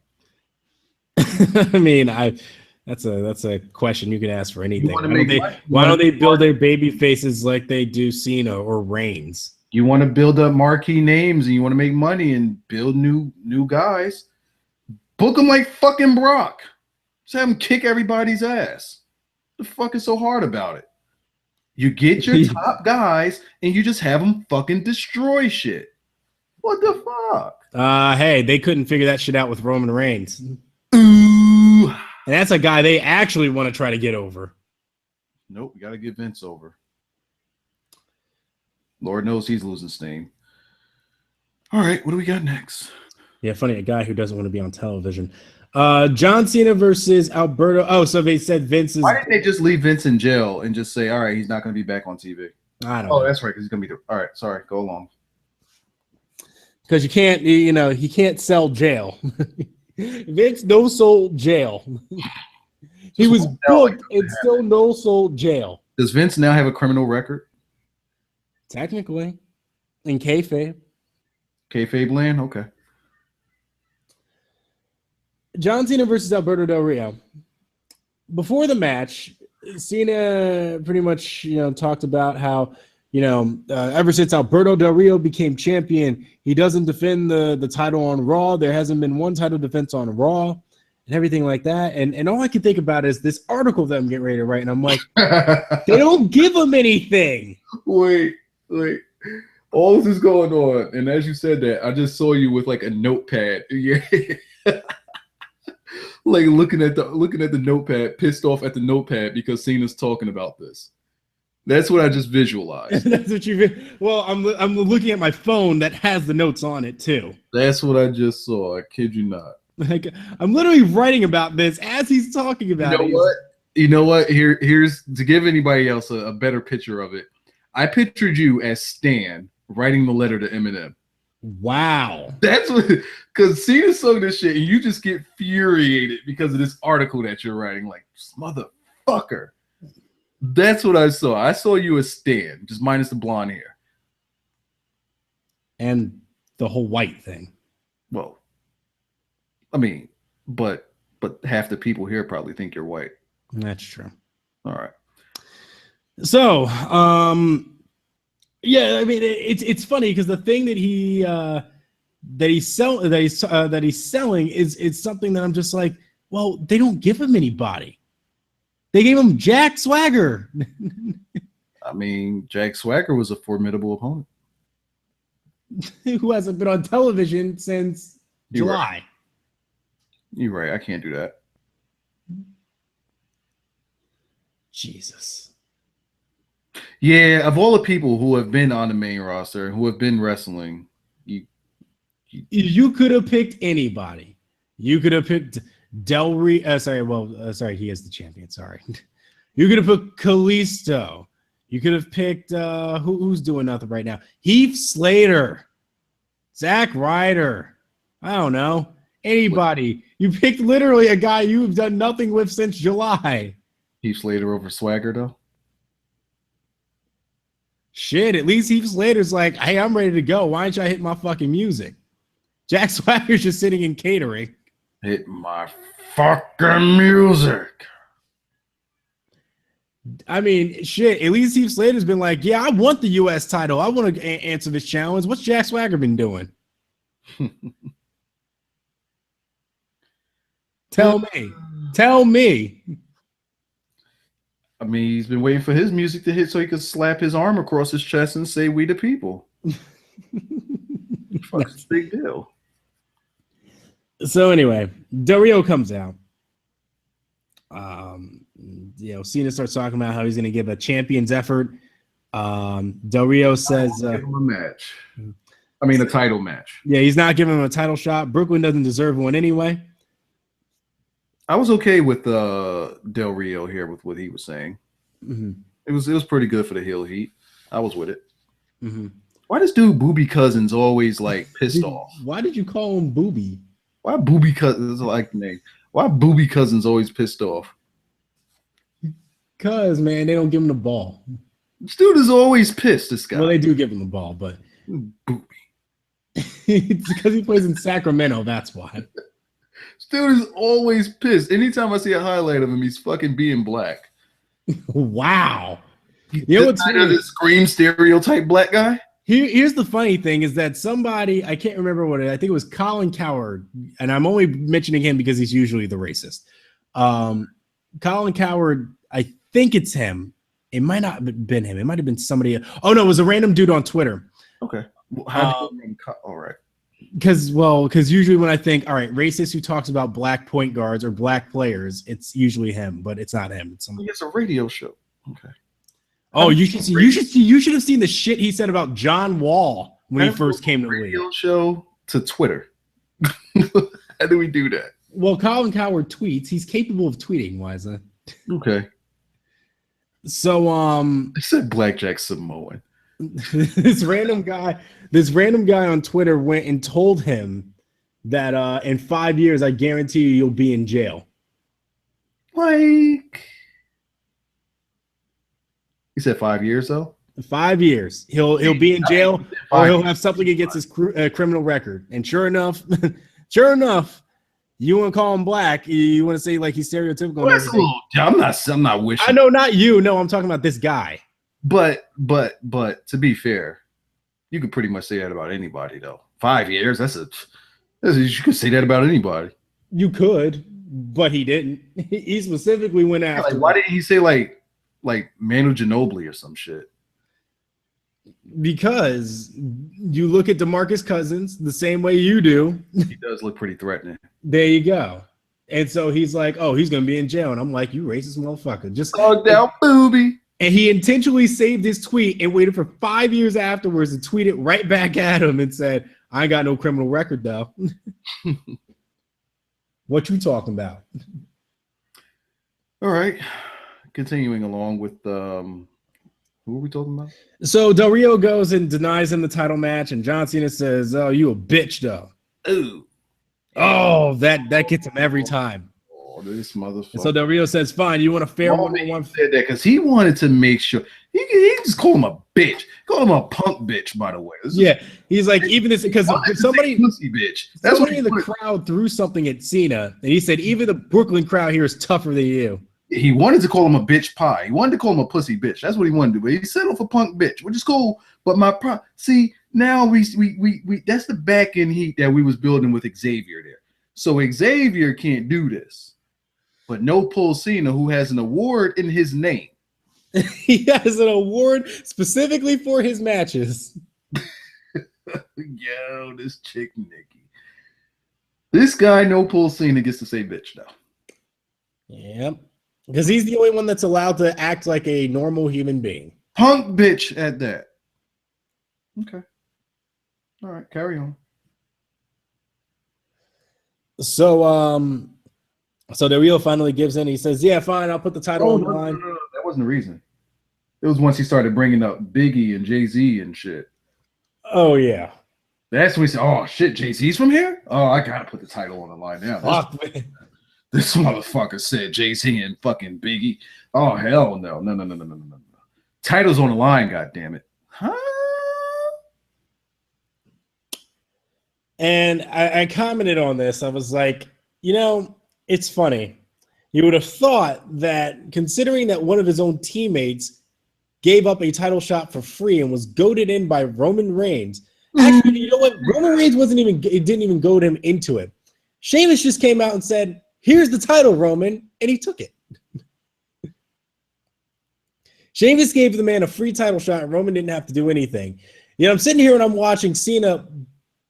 I mean, that's a question you can ask for anything. Why don't they build their baby faces like they do Cena or Reigns? You want to build up marquee names and you want to make money and build new guys. Book them like fucking Brock. Just have him kick everybody's ass. The fuck is so hard about it? You get your top guys and you just have them fucking destroy shit. What the fuck? Hey, they couldn't figure that shit out with Roman Reigns. Ooh. And that's a guy they actually want to try to get over. Nope, we got to get Vince over. Lord knows he's losing steam. All right, what do we got next? Yeah, funny, a guy who doesn't want to be on television. John Cena versus Alberto. Oh, so they said Vince is... Why didn't they just leave Vince in jail and just say, all right, he's not going to be back on TV? I don't know. Oh, that's right, because he's going to be... All right, sorry, go along. Because you can't, he can't sell jail. Vince no sold jail. He was booked and still no sold jail. Does Vince now have a criminal record? Technically. In kayfabe. Kayfabe land? Okay. John Cena versus Alberto Del Rio. Before the match, Cena pretty much, talked about how, ever since Alberto Del Rio became champion, he doesn't defend the title on Raw. There hasn't been one title defense on Raw and everything like that. And all I can think about is this article that I'm getting ready to write. And I'm like, they don't give him anything. Wait. All this is going on. And as you said that, I just saw you with like a notepad. Yeah. Like looking at the notepad, pissed off at the notepad because Cena's talking about this. That's what I just visualized. That's what well, I'm looking at my phone that has the notes on it too. That's what I just saw. I kid you not. Like I'm literally writing about this as he's talking about it. You know what? Here's to give anybody else a better picture of it. I pictured you as Stan writing the letter to Eminem. Wow. That's what, because Cena sung this shit and you just get infuriated because of this article that you're writing. Like, motherfucker. That's what I saw. I saw you as Stan, just minus the blonde hair. And the whole white thing. Well, I mean, but half the people here probably think you're white. That's true. All right. So, yeah, I mean, it's funny because the thing that he's selling is something that I'm just like, well, they don't give him anybody. They gave him Jack Swagger. I mean, Jack Swagger was a formidable opponent who hasn't been on television since July. You're right. I can't do that. Jesus. Yeah, of all the people who have been on the main roster, who have been wrestling, you could have picked anybody. You could have picked Del Rio. Sorry, he is the champion. Sorry. You could have put Kalisto. You could have picked who's doing nothing right now. Heath Slater, Zack Ryder. I don't know. Anybody. You picked literally a guy you've done nothing with since July. Heath Slater over Swagger, though? Shit, at least Heath Slater's like, hey, I'm ready to go. Why don't I hit my fucking music? Jack Swagger's just sitting in catering. Hit my fucking music. I mean, shit, at least Heath Slater's been like, yeah, I want the U.S. title. I want to answer this challenge. What's Jack Swagger been doing? Tell me. I mean, he's been waiting for his music to hit so he could slap his arm across his chest and say, "We the people." That's a big deal. So anyway, Del Rio comes out. Cena starts talking about how he's going to give a champion's effort. Del Rio says, give him a match. I mean, a title match. Yeah, he's not giving him a title shot. Brooklyn doesn't deserve one anyway. I was okay with Del Rio here with what he was saying. Mm-hmm. It was pretty good for the heel heat. I was with it. Mm-hmm. Why does dude Booby Cousins always like pissed off? Why did you call him Booby? Why Booby Cousins like the name? Why Booby Cousins always pissed off? Cause man, they don't give him the ball. This dude is always pissed. This guy. Well, they do give him the ball, but Booby. it's because he plays in Sacramento. That's why. This dude is always pissed. Anytime I see a highlight of him, he's fucking being black. Wow. You know what's funny? The Scream stereotype black guy. Here's the funny thing is that somebody, I can't remember I think it was Colin Coward, and I'm only mentioning him because he's usually the racist. Colin Coward, I think it's him. It might not have been him. It might have been somebody else. Oh, no, it was a random dude on Twitter. Okay. All right. Because usually when I think, all right, racist who talks about black point guards or black players, it's usually him, but it's not him. It's somebody. It's a radio show. Okay. Oh, you should have seen the shit he said about John Wall when he first came to the league. Radio show to Twitter. How do we do that? Well, Colin Coward tweets. He's capable of tweeting, Wiza. Okay. So I said Blackjack Samoan. this random guy on Twitter went and told him that in 5 years, I guarantee you'll be in jail. Like, he said 5 years though. 5 years, he'll be in jail, or he'll have something against his criminal record. And sure enough, you want to call him black? You want to say like he's stereotypical? Well, that's a little, I'm not wishing. I know, not you. No, I'm talking about this guy. But to be fair, you could pretty much say that about anybody though. 5 years, you could say that about anybody. You could, but he didn't. He specifically went after. Like, why didn't he say like Manu Ginobili or some shit? Because you look at DeMarcus Cousins the same way you do. He does look pretty threatening. There you go. And so he's like, oh, he's going to be in jail. And I'm like, you racist motherfucker. Just dog down, booby. And he intentionally saved his tweet and waited for 5 years afterwards to tweet it right back at him and said, I ain't got no criminal record, though. What you talking about? All right. Continuing along with who are we talking about? So Del Rio goes and denies him the title match, and John Cena says, oh, you a bitch, though. Ooh. Oh, that gets him every time. Oh, this motherfucker. And so Del Rio says, fine, you want a fair one-on-one? Said that because he wanted to make sure. He just called him a bitch. Called him a punk bitch, by the way. Yeah, he's like, even this, because somebody, pussy bitch. That's somebody in the crowd threw something at Cena, and he said, even the Brooklyn crowd here is tougher than you. He wanted to call him a bitch pie. He wanted to call him a pussy bitch. That's what he wanted to do. But he settled for punk bitch, which is cool. But see, now we that's the back end heat that we was building with Xavier there. So Xavier can't do this. But no Paul Cena, who has an award in his name. He has an award specifically for his matches. Yo, this chick Nikki. This guy, no Paul Cena, gets to say bitch now. Yep. Because he's the only one that's allowed to act like a normal human being. Punk bitch at that. Okay. All right, carry on. So Del Rio finally gives in. He says, yeah, fine, I'll put the title on the line. No. That wasn't the reason. It was once he started bringing up Biggie and Jay-Z and shit. Oh, yeah. That's when he said, oh, shit, Jay-Z's from here? Oh, I got to put the title on the line now. This motherfucker said Jay-Z and fucking Biggie. Oh, hell no. No. Title's on the line, goddammit. Huh? And I commented on this. I was like, it's funny. You would have thought that considering that one of his own teammates gave up a title shot for free and was goaded in by Roman Reigns. Actually, you know what? Roman Reigns didn't even goad him into it. Sheamus just came out and said, here's the title, Roman, and he took it. Sheamus gave the man a free title shot, and Roman didn't have to do anything. I'm sitting here and I'm watching Cena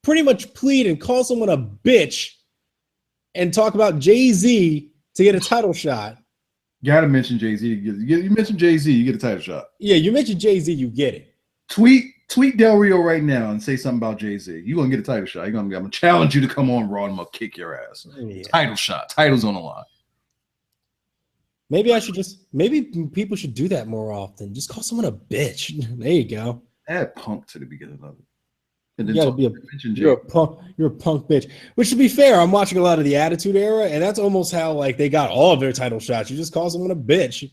pretty much plead and call someone a bitch and talk about Jay-Z to get a title shot. You got to mention Jay-Z. You mentioned Jay-Z, you get a title shot. Yeah, you mentioned Jay-Z, you get it. Tweet Del Rio right now and say something about Jay-Z. You're going to get a title shot. I'm going to challenge you to come on Raw and I'm going to kick your ass. Yeah. Title shot. Title's on the line. Maybe people should do that more often. Just call someone a bitch. There you go. Add Punk to the beginning of it. And then you gotta be you're a punk bitch. Which, to be fair, I'm watching a lot of the Attitude Era, and that's almost how like they got all of their title shots. You just call someone a bitch.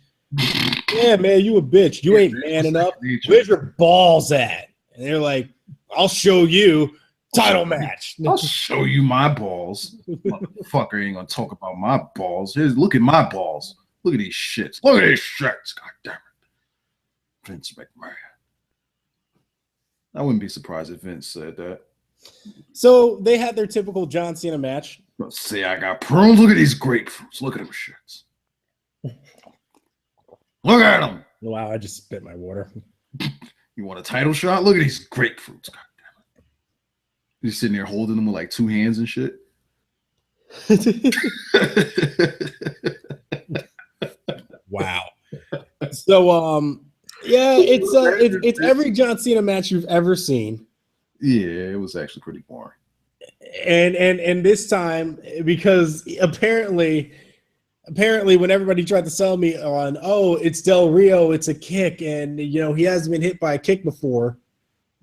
Yeah, man, you a bitch. You ain't man enough. Where's your balls at? And they're like, I'll show you. Title match. I'll show you my balls. Motherfucker ain't gonna talk about my balls. Look at my balls. Look at these shits. Look at these shits. God damn it. Vince McMahon. I wouldn't be surprised if Vince said that. So they had their typical John Cena match. Let's see, I got prunes. Look at these grapefruits. Look at them shits. Look at them. Wow, I just spit my water. You want a title shot? Look at these grapefruits. God damn it. You're sitting there holding them with like two hands and shit. Wow. So yeah, it's every John Cena match you've ever seen. Yeah, it was actually pretty boring. And this time, because apparently when everybody tried to sell me on, oh, it's Del Rio, it's a kick, and he hasn't been hit by a kick before.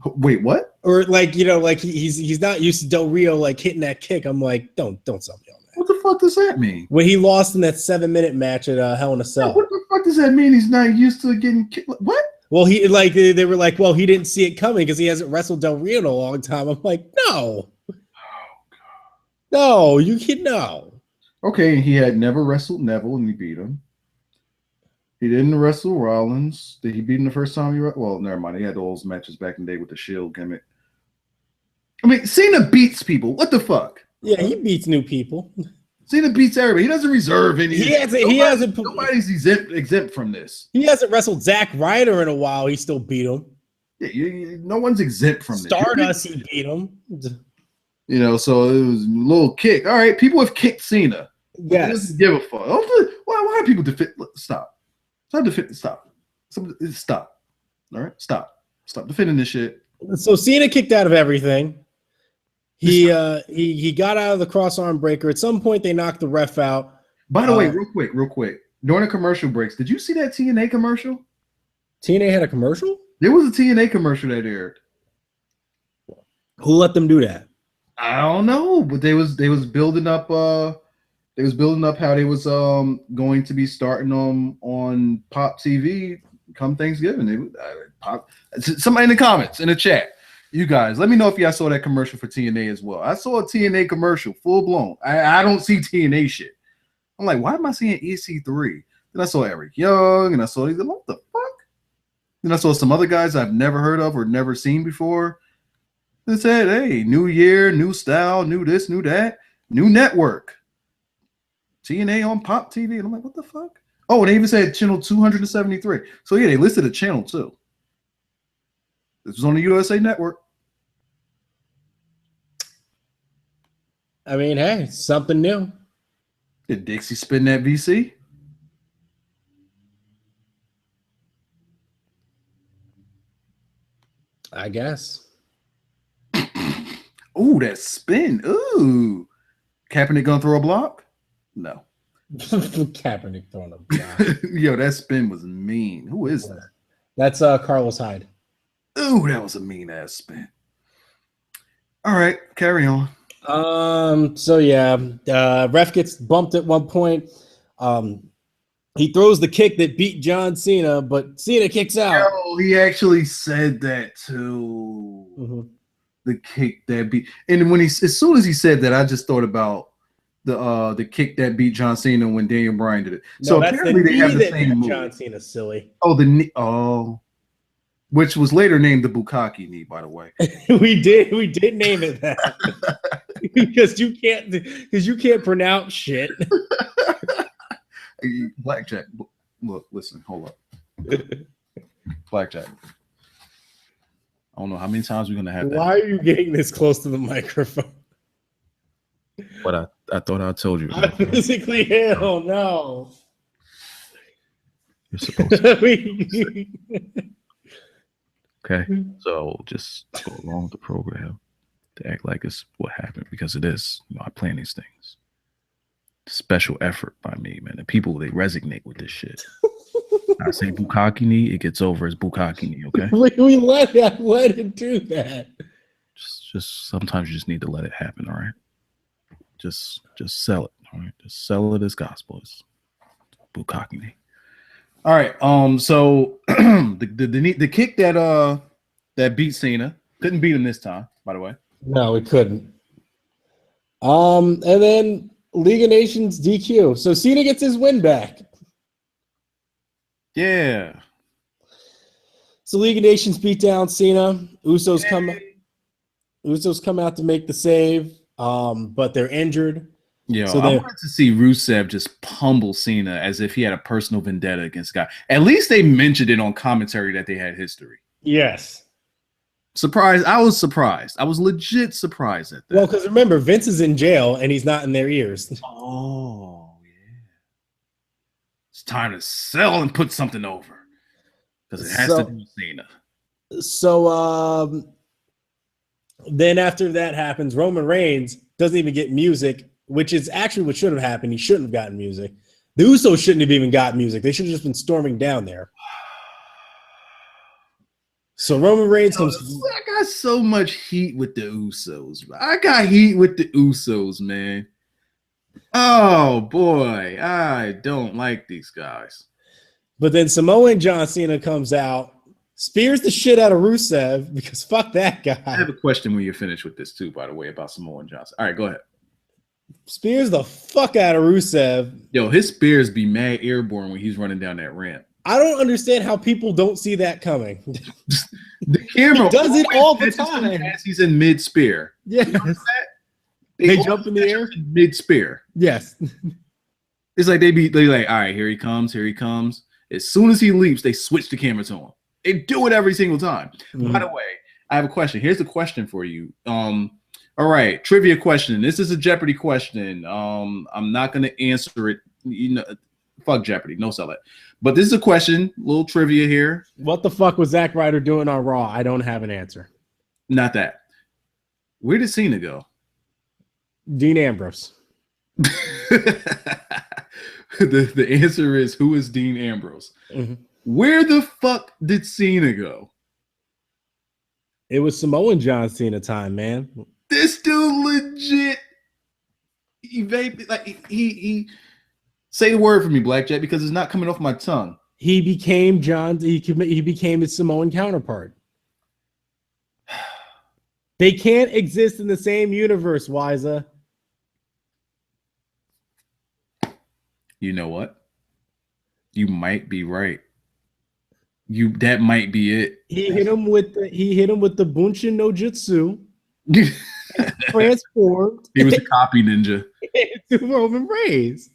Wait, what? Or like like he's not used to Del Rio like hitting that kick. I'm like, don't sell me on that. What the fuck does that mean? When he lost in that 7-minute match at Hell in a Cell. What the fuck does that mean? He's not used to getting kicked. What? Well, they were like, well, he didn't see it coming because he hasn't wrestled Del Rio in a long time. I'm like, no. Oh, God. No, you can no. Okay, he had never wrestled Neville and he beat him. He didn't wrestle Rollins. Did he beat him the first time he wrestled? Well, never mind. He had all those matches back in the day with the Shield gimmick. I mean, Cena beats people. What the fuck? Yeah, he beats new people. Cena beats everybody. He doesn't reserve any. Nobody's exempt from this. He hasn't wrestled Zack Ryder in a while. He still beat him. Yeah, no one's exempt from this. Stardust, he beat him. So it was a little kick. All right, people have kicked Cena. Yes. He doesn't give a fuck. Why are people defend? Stop. Stop. Stop. All right, stop. Stop defending this shit. So Cena kicked out of everything. He got out of the cross arm breaker. At some point, they knocked the ref out. By the way, real quick. During the commercial breaks, did you see that TNA commercial? TNA had a commercial? There was a TNA commercial that aired. Who let them do that? I don't know, but they was building up. They was building up how they was going to be starting on Pop TV come Thanksgiving. Somebody in the comments in the chat. You guys, let me know if y'all saw that commercial for TNA as well. I saw a TNA commercial, full blown. I don't see TNA shit. I'm like, why am I seeing EC3? Then I saw Eric Young, and I saw these. What the fuck? Then I saw some other guys I've never heard of or never seen before. They said, hey, new year, new style, new this, new that, new network. TNA on Pop TV. And I'm like, what the fuck? Oh, and they even said channel 273. So yeah, they listed a channel too. This was on the USA Network. I mean, hey, something new. Did Dixie spin that VC? I guess. Ooh, that spin. Ooh. Kaepernick gonna throw a block? No. Kaepernick throwing a block. Yo, that spin was mean. Who is that? That's Carlos Hyde. Ooh, that was a mean ass spin. All right, carry on. So yeah, ref gets bumped at one point. He throws the kick that beat John Cena, but Cena kicks out. Oh, he actually said that too. Mm-hmm. The kick that beat, and as soon as he said that, I just thought about the kick that beat John Cena when Daniel Bryan did it. No, so apparently they have the same move. John Cena, silly. Oh, the knee. Oh. Which was later named the Bukkake knee, by the way. we did name it that because you can't pronounce shit. Blackjack, look, listen, hold up. Blackjack. I don't know how many times we're gonna have that. Why are you getting this close to the microphone? But I thought I told you. I physically hell no. You're supposed to. Okay, so just go along with the program to act like it's what happened because it is. I plan these things. Special effort by me, man. The people, they resonate with this shit. I say bukkake knee, it gets over as bukkake knee, okay? We let it do that. Just sometimes you just need to let it happen, all right? Just sell it, all right? Just sell it as gospel. It's bukkake knee. All right. So the kick that beat Cena couldn't beat him this time, by the way. No, it couldn't. And then League of Nations DQ. So Cena gets his win back. Yeah. So League of Nations beat down Cena. Usos come out to make the save, but they're injured. Yeah, so I wanted to see Rusev just pummel Cena as if he had a personal vendetta against the guy. At least they mentioned it on commentary that they had history. Yes. Surprised. I was surprised. I was legit surprised at that. Well, because remember, Vince is in jail and he's not in their ears. Oh, yeah. It's time to sell and put something over. Because it has to do with Cena. So then after that happens, Roman Reigns doesn't even get music, which is actually what should have happened. He shouldn't have gotten music. The Usos shouldn't have even got music. They should have just been storming down there. So Roman Reigns comes. I got so much heat with the Usos. I got heat with the Usos, man. Oh, boy. I don't like these guys. But then Samoa and John Cena comes out, spears the shit out of Rusev because fuck that guy. I have a question when you're finished with this, too, by the way, about Samoa and Johnson. All right, go ahead. Spears the fuck out of Rusev. Yo, his spears be mad airborne when he's running down that ramp. I don't understand how people don't see that coming. The camera he does it all the time. As he's in mid spear. Yes. You know they jump in the air mid spear. Yes. It's like they like, all right, here he comes. As soon as he leaps, they switch the camera to him. They do it every single time. Mm-hmm. By the way, I have a question. Here's the question for you. All right, trivia question. This is a Jeopardy question. I'm not gonna answer it. You know, fuck Jeopardy. No sell it. But this is a question. Little trivia here. What the fuck was Zack Ryder doing on Raw? I don't have an answer. Not that. Where did Cena go? Dean Ambrose. The answer is, who is Dean Ambrose? Mm-hmm. Where the fuck did Cena go? It was Samoa and John Cena time, man. This dude legit he say the word for me, Blackjack, because it's not coming off my tongue. He became he became his Samoan counterpart. They can't exist in the same universe, Wiza. You know what? You might be right. That might be it. He hit him with the Bunshin no Jutsu. Transformed. He was a copy ninja. To Roman Reigns.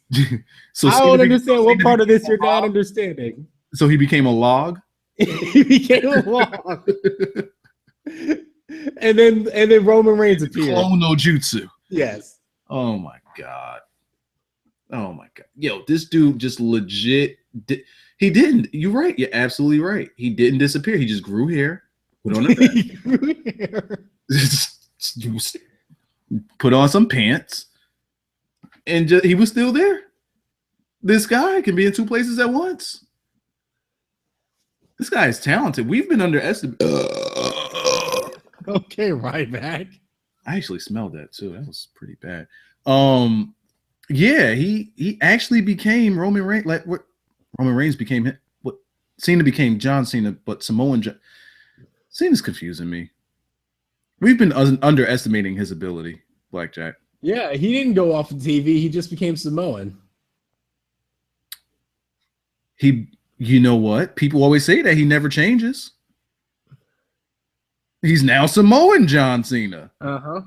So I don't understand what part of this you're not understanding. So he became a log? He became a log. and then Roman Reigns appeared. Clone no jutsu. Yes. Oh my god. Yo, this dude just legit he didn't. You're right. You're absolutely right. He didn't disappear. He just grew hair. Put on a he grew hair. Put on some pants, and he was still there. This guy can be in two places at once. This guy is talented. We've been underestimated. Okay, Ryback. I actually smelled that too. That was pretty bad. Yeah, he actually became Roman Reigns. Like what Roman Reigns became what Cena became John Cena, but Samoan Cena's confusing me. We've been underestimating his ability, Blackjack. Yeah, he didn't go off of TV. He just became Samoan. You know what? People always say that he never changes. He's now Samoan John Cena. Uh-huh.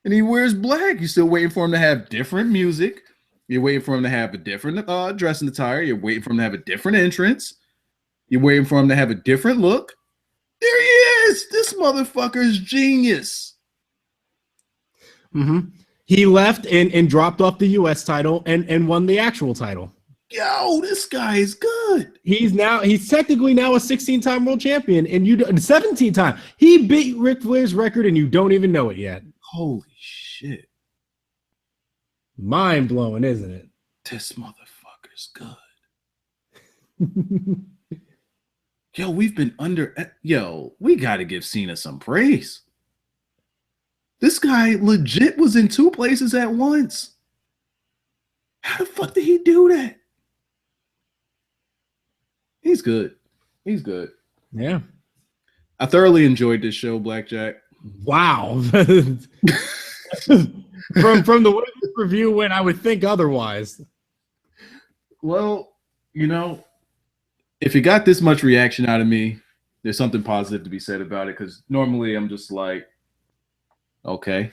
And he wears black. You're still waiting for him to have different music. You're waiting for him to have a different dressing attire. You're waiting for him to have a different entrance. You're waiting for him to have a different look. There he is. This motherfucker's genius. Mm-hmm. He left and dropped off the U.S. title and won the actual title. Yo, this guy is good. He's technically now a 16-time world champion, and 17-time. He beat Ric Flair's record, and you don't even know it yet. Holy shit. Mind blowing, isn't it? This motherfucker's good. Yo, we've been we got to give Cena some praise. This guy legit was in 2 places at once. How the fuck did he do that? He's good. He's good. Yeah. I thoroughly enjoyed this show, Blackjack. Wow. from the way this review went, I would think otherwise. Well, if it got this much reaction out of me, there's something positive to be said about it, because normally I'm just like, okay.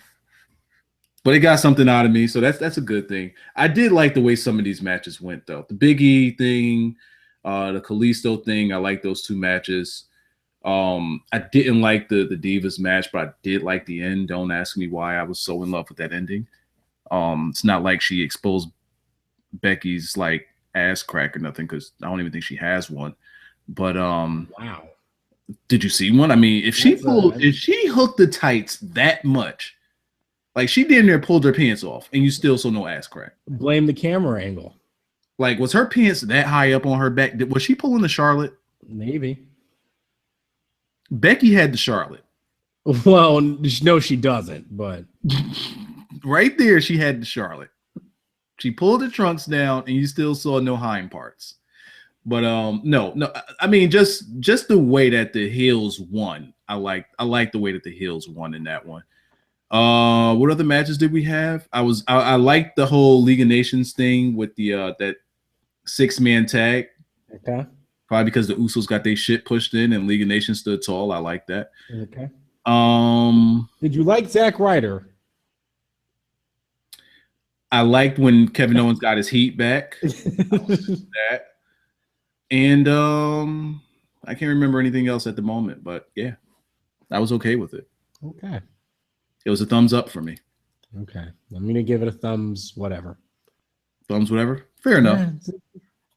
But it got something out of me, so that's a good thing. I did like the way some of these matches went, though. The Big E thing, the Kalisto thing, I like those 2 matches. I didn't like the Divas match, but I did like the end. Don't ask me why I was so in love with that ending. It's not like she exposed Becky's like ass crack or nothing, because I don't even think she has one. But wow, did you see one? I mean, if she hooked the tights that much, like she damn near pulled her pants off, and you still saw no ass crack. Blame the camera angle. Like, was her pants that high up on her back? Was she pulling the Charlotte? Maybe. Becky had the Charlotte. Well, no, she doesn't. But right there, she had the Charlotte. She pulled the trunks down, and you still saw no hind parts. But no. I mean, just the way that the heels won. I like the way that the heels won in that one. What other matches did we have? I liked the whole League of Nations thing with the that 6-man tag. Okay. Probably because the Usos got their shit pushed in and League of Nations stood tall. I like that. Okay. Did you like Zack Ryder? I liked when Kevin Owens got his heat back. That. And I can't remember anything else at the moment, but yeah, I was okay with it. Okay. It was a thumbs up for me. Okay. I'm going to give it a thumbs whatever. Thumbs whatever? Fair enough. Yeah,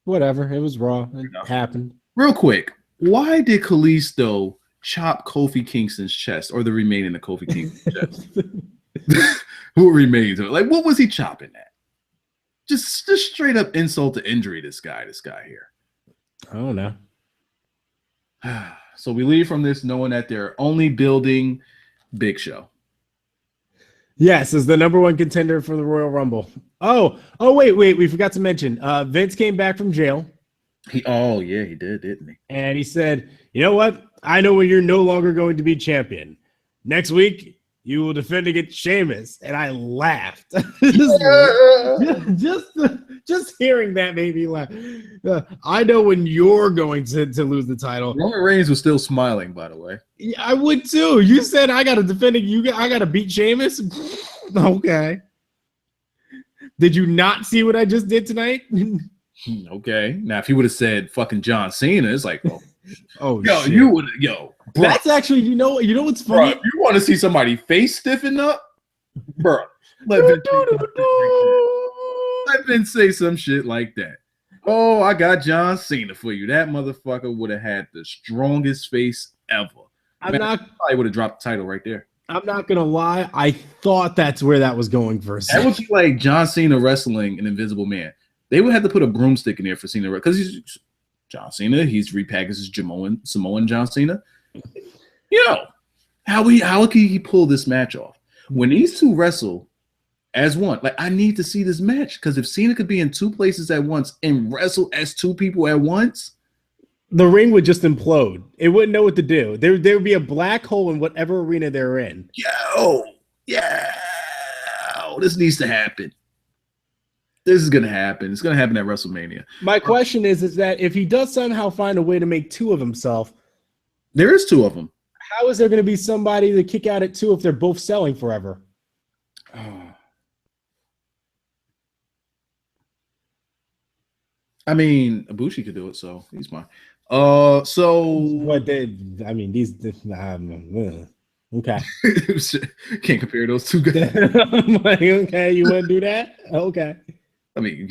whatever. It was raw. It happened. Real quick, why did Kalisto chop Kofi Kingston's chest, or the remaining of Kofi Kingston's chest? Who remains? Like, what was he chopping at? Just straight up insult to injury. This guy here. I don't know. So we leave from this knowing that they're only building Big Show. Yes, as the number 1 contender for the Royal Rumble. Oh, wait. We forgot to mention Vince came back from jail. He did, didn't he? And he said, you know what? I know when you're no longer going to be champion. Next week, you will defend against Sheamus. And I laughed. Just hearing that made me laugh. I know when you're going to lose the title. Roman Reigns was still smiling, by the way. Yeah, I would too. You said I got to defend it. I got to beat Sheamus. Okay. Did you not see what I just did tonight? Okay. Now, if he would have said fucking John Cena, it's like, shit. You would, bro. That's actually, you know what's funny? Bro, you want to see somebody face stiffen up? Bro, let Vince say some shit like that. Oh, I got John Cena for you. That motherfucker would have had the strongest face ever. I probably would have dropped the title right there. I'm not gonna lie. I thought that's where that was going for a second. That would be like John Cena wrestling an Invisible Man. They would have to put a broomstick in there for Cena because he's John Cena. He's repackaged as Samoan John Cena. How can he pull this match off? When these two wrestle as one, like, I need to see this match, because if Cena could be in 2 places at once and wrestle as 2 people at once, the ring would just implode. It wouldn't know what to do. There would be a black hole in whatever arena they're in. This needs to happen. This is going to happen. It's going to happen at WrestleMania. My question is that if he does somehow find a way to make 2 of himself, there is 2 of them. How is there going to be somebody to kick out at 2 if they're both selling forever? I mean, Ibushi could do it, so he's fine. Okay. Can't compare those 2 guys. I'm like, okay, you want to do that? Okay. I mean,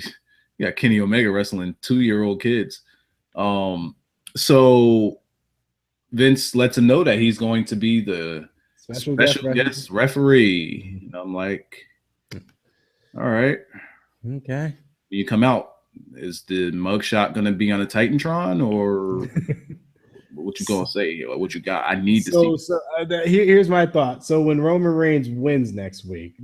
you got Kenny Omega wrestling 2-year-old kids. So Vince lets him know that he's going to be the special guest referee. And I'm like, all right. Okay. You come out Is the mugshot going to be on a Titantron, or what you going to say? What you got? I need to see. So here's my thought. So when Roman Reigns wins next week,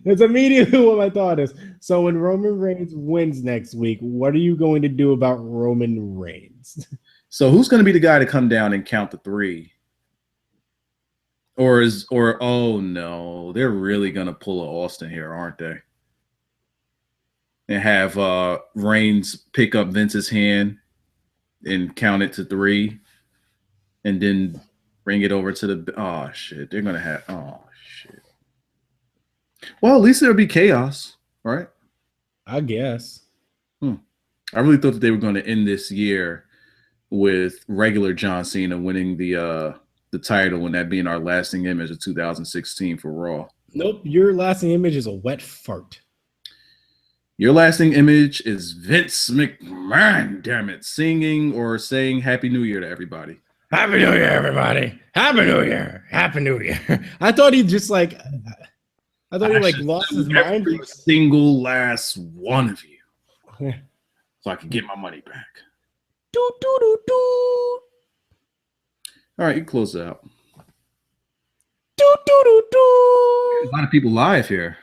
that's immediately what my thought is. So when Roman Reigns wins next week, what are you going to do about Roman Reigns? So who's going to be the guy to come down and count the 3? Or oh no, they're really going to pull a Austin here, aren't they? And have Reigns pick up Vince's hand and count it to 3, and then bring it over to the. Oh shit! They're gonna have. Oh shit! Well, at least there'll be chaos, right? I guess. I really thought that they were going to end this year with regular John Cena winning the title, and that being our lasting image of 2016 for Raw. Nope, your lasting image is a wet fart. Your lasting image is Vince McMahon, damn it, singing or saying Happy New Year to everybody. Happy New Year, everybody. Happy New Year. Happy New Year. I thought he just like, I thought he like lost his mind. Every single last one of you. So I can get my money back. Do, do, do, do. All right, you close it out. Do, do, do, do. A lot of people live here.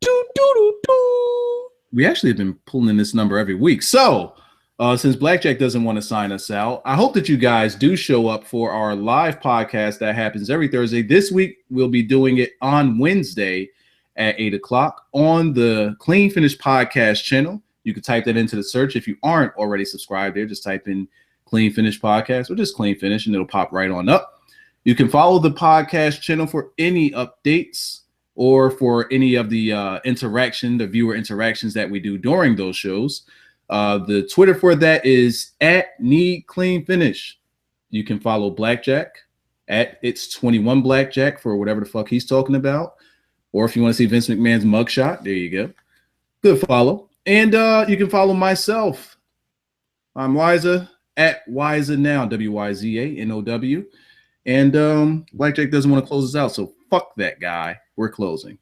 Do, do, do, do. We actually have been pulling in this number every week. So since Blackjack doesn't want to sign us out, I hope that you guys do show up for our live podcast that happens every Thursday. This week, we'll be doing it on Wednesday at 8 o'clock on the Clean Finish Podcast channel. You can type that into the search. If you aren't already subscribed there, just type in Clean Finish Podcast or just Clean Finish, and it'll pop right on up. You can follow the podcast channel for any updates or for any of the the viewer interactions that we do during those shows. The Twitter for that is @NeedCleanFinish. You can follow Blackjack at It's21 Blackjack for whatever the fuck he's talking about. Or if you want to see Vince McMahon's mugshot, there you go. Good follow. And you can follow myself. I'm Wiza at Wiza Now, WYZANOW. And Blackjack doesn't want to close us out, so fuck that guy. We're closing.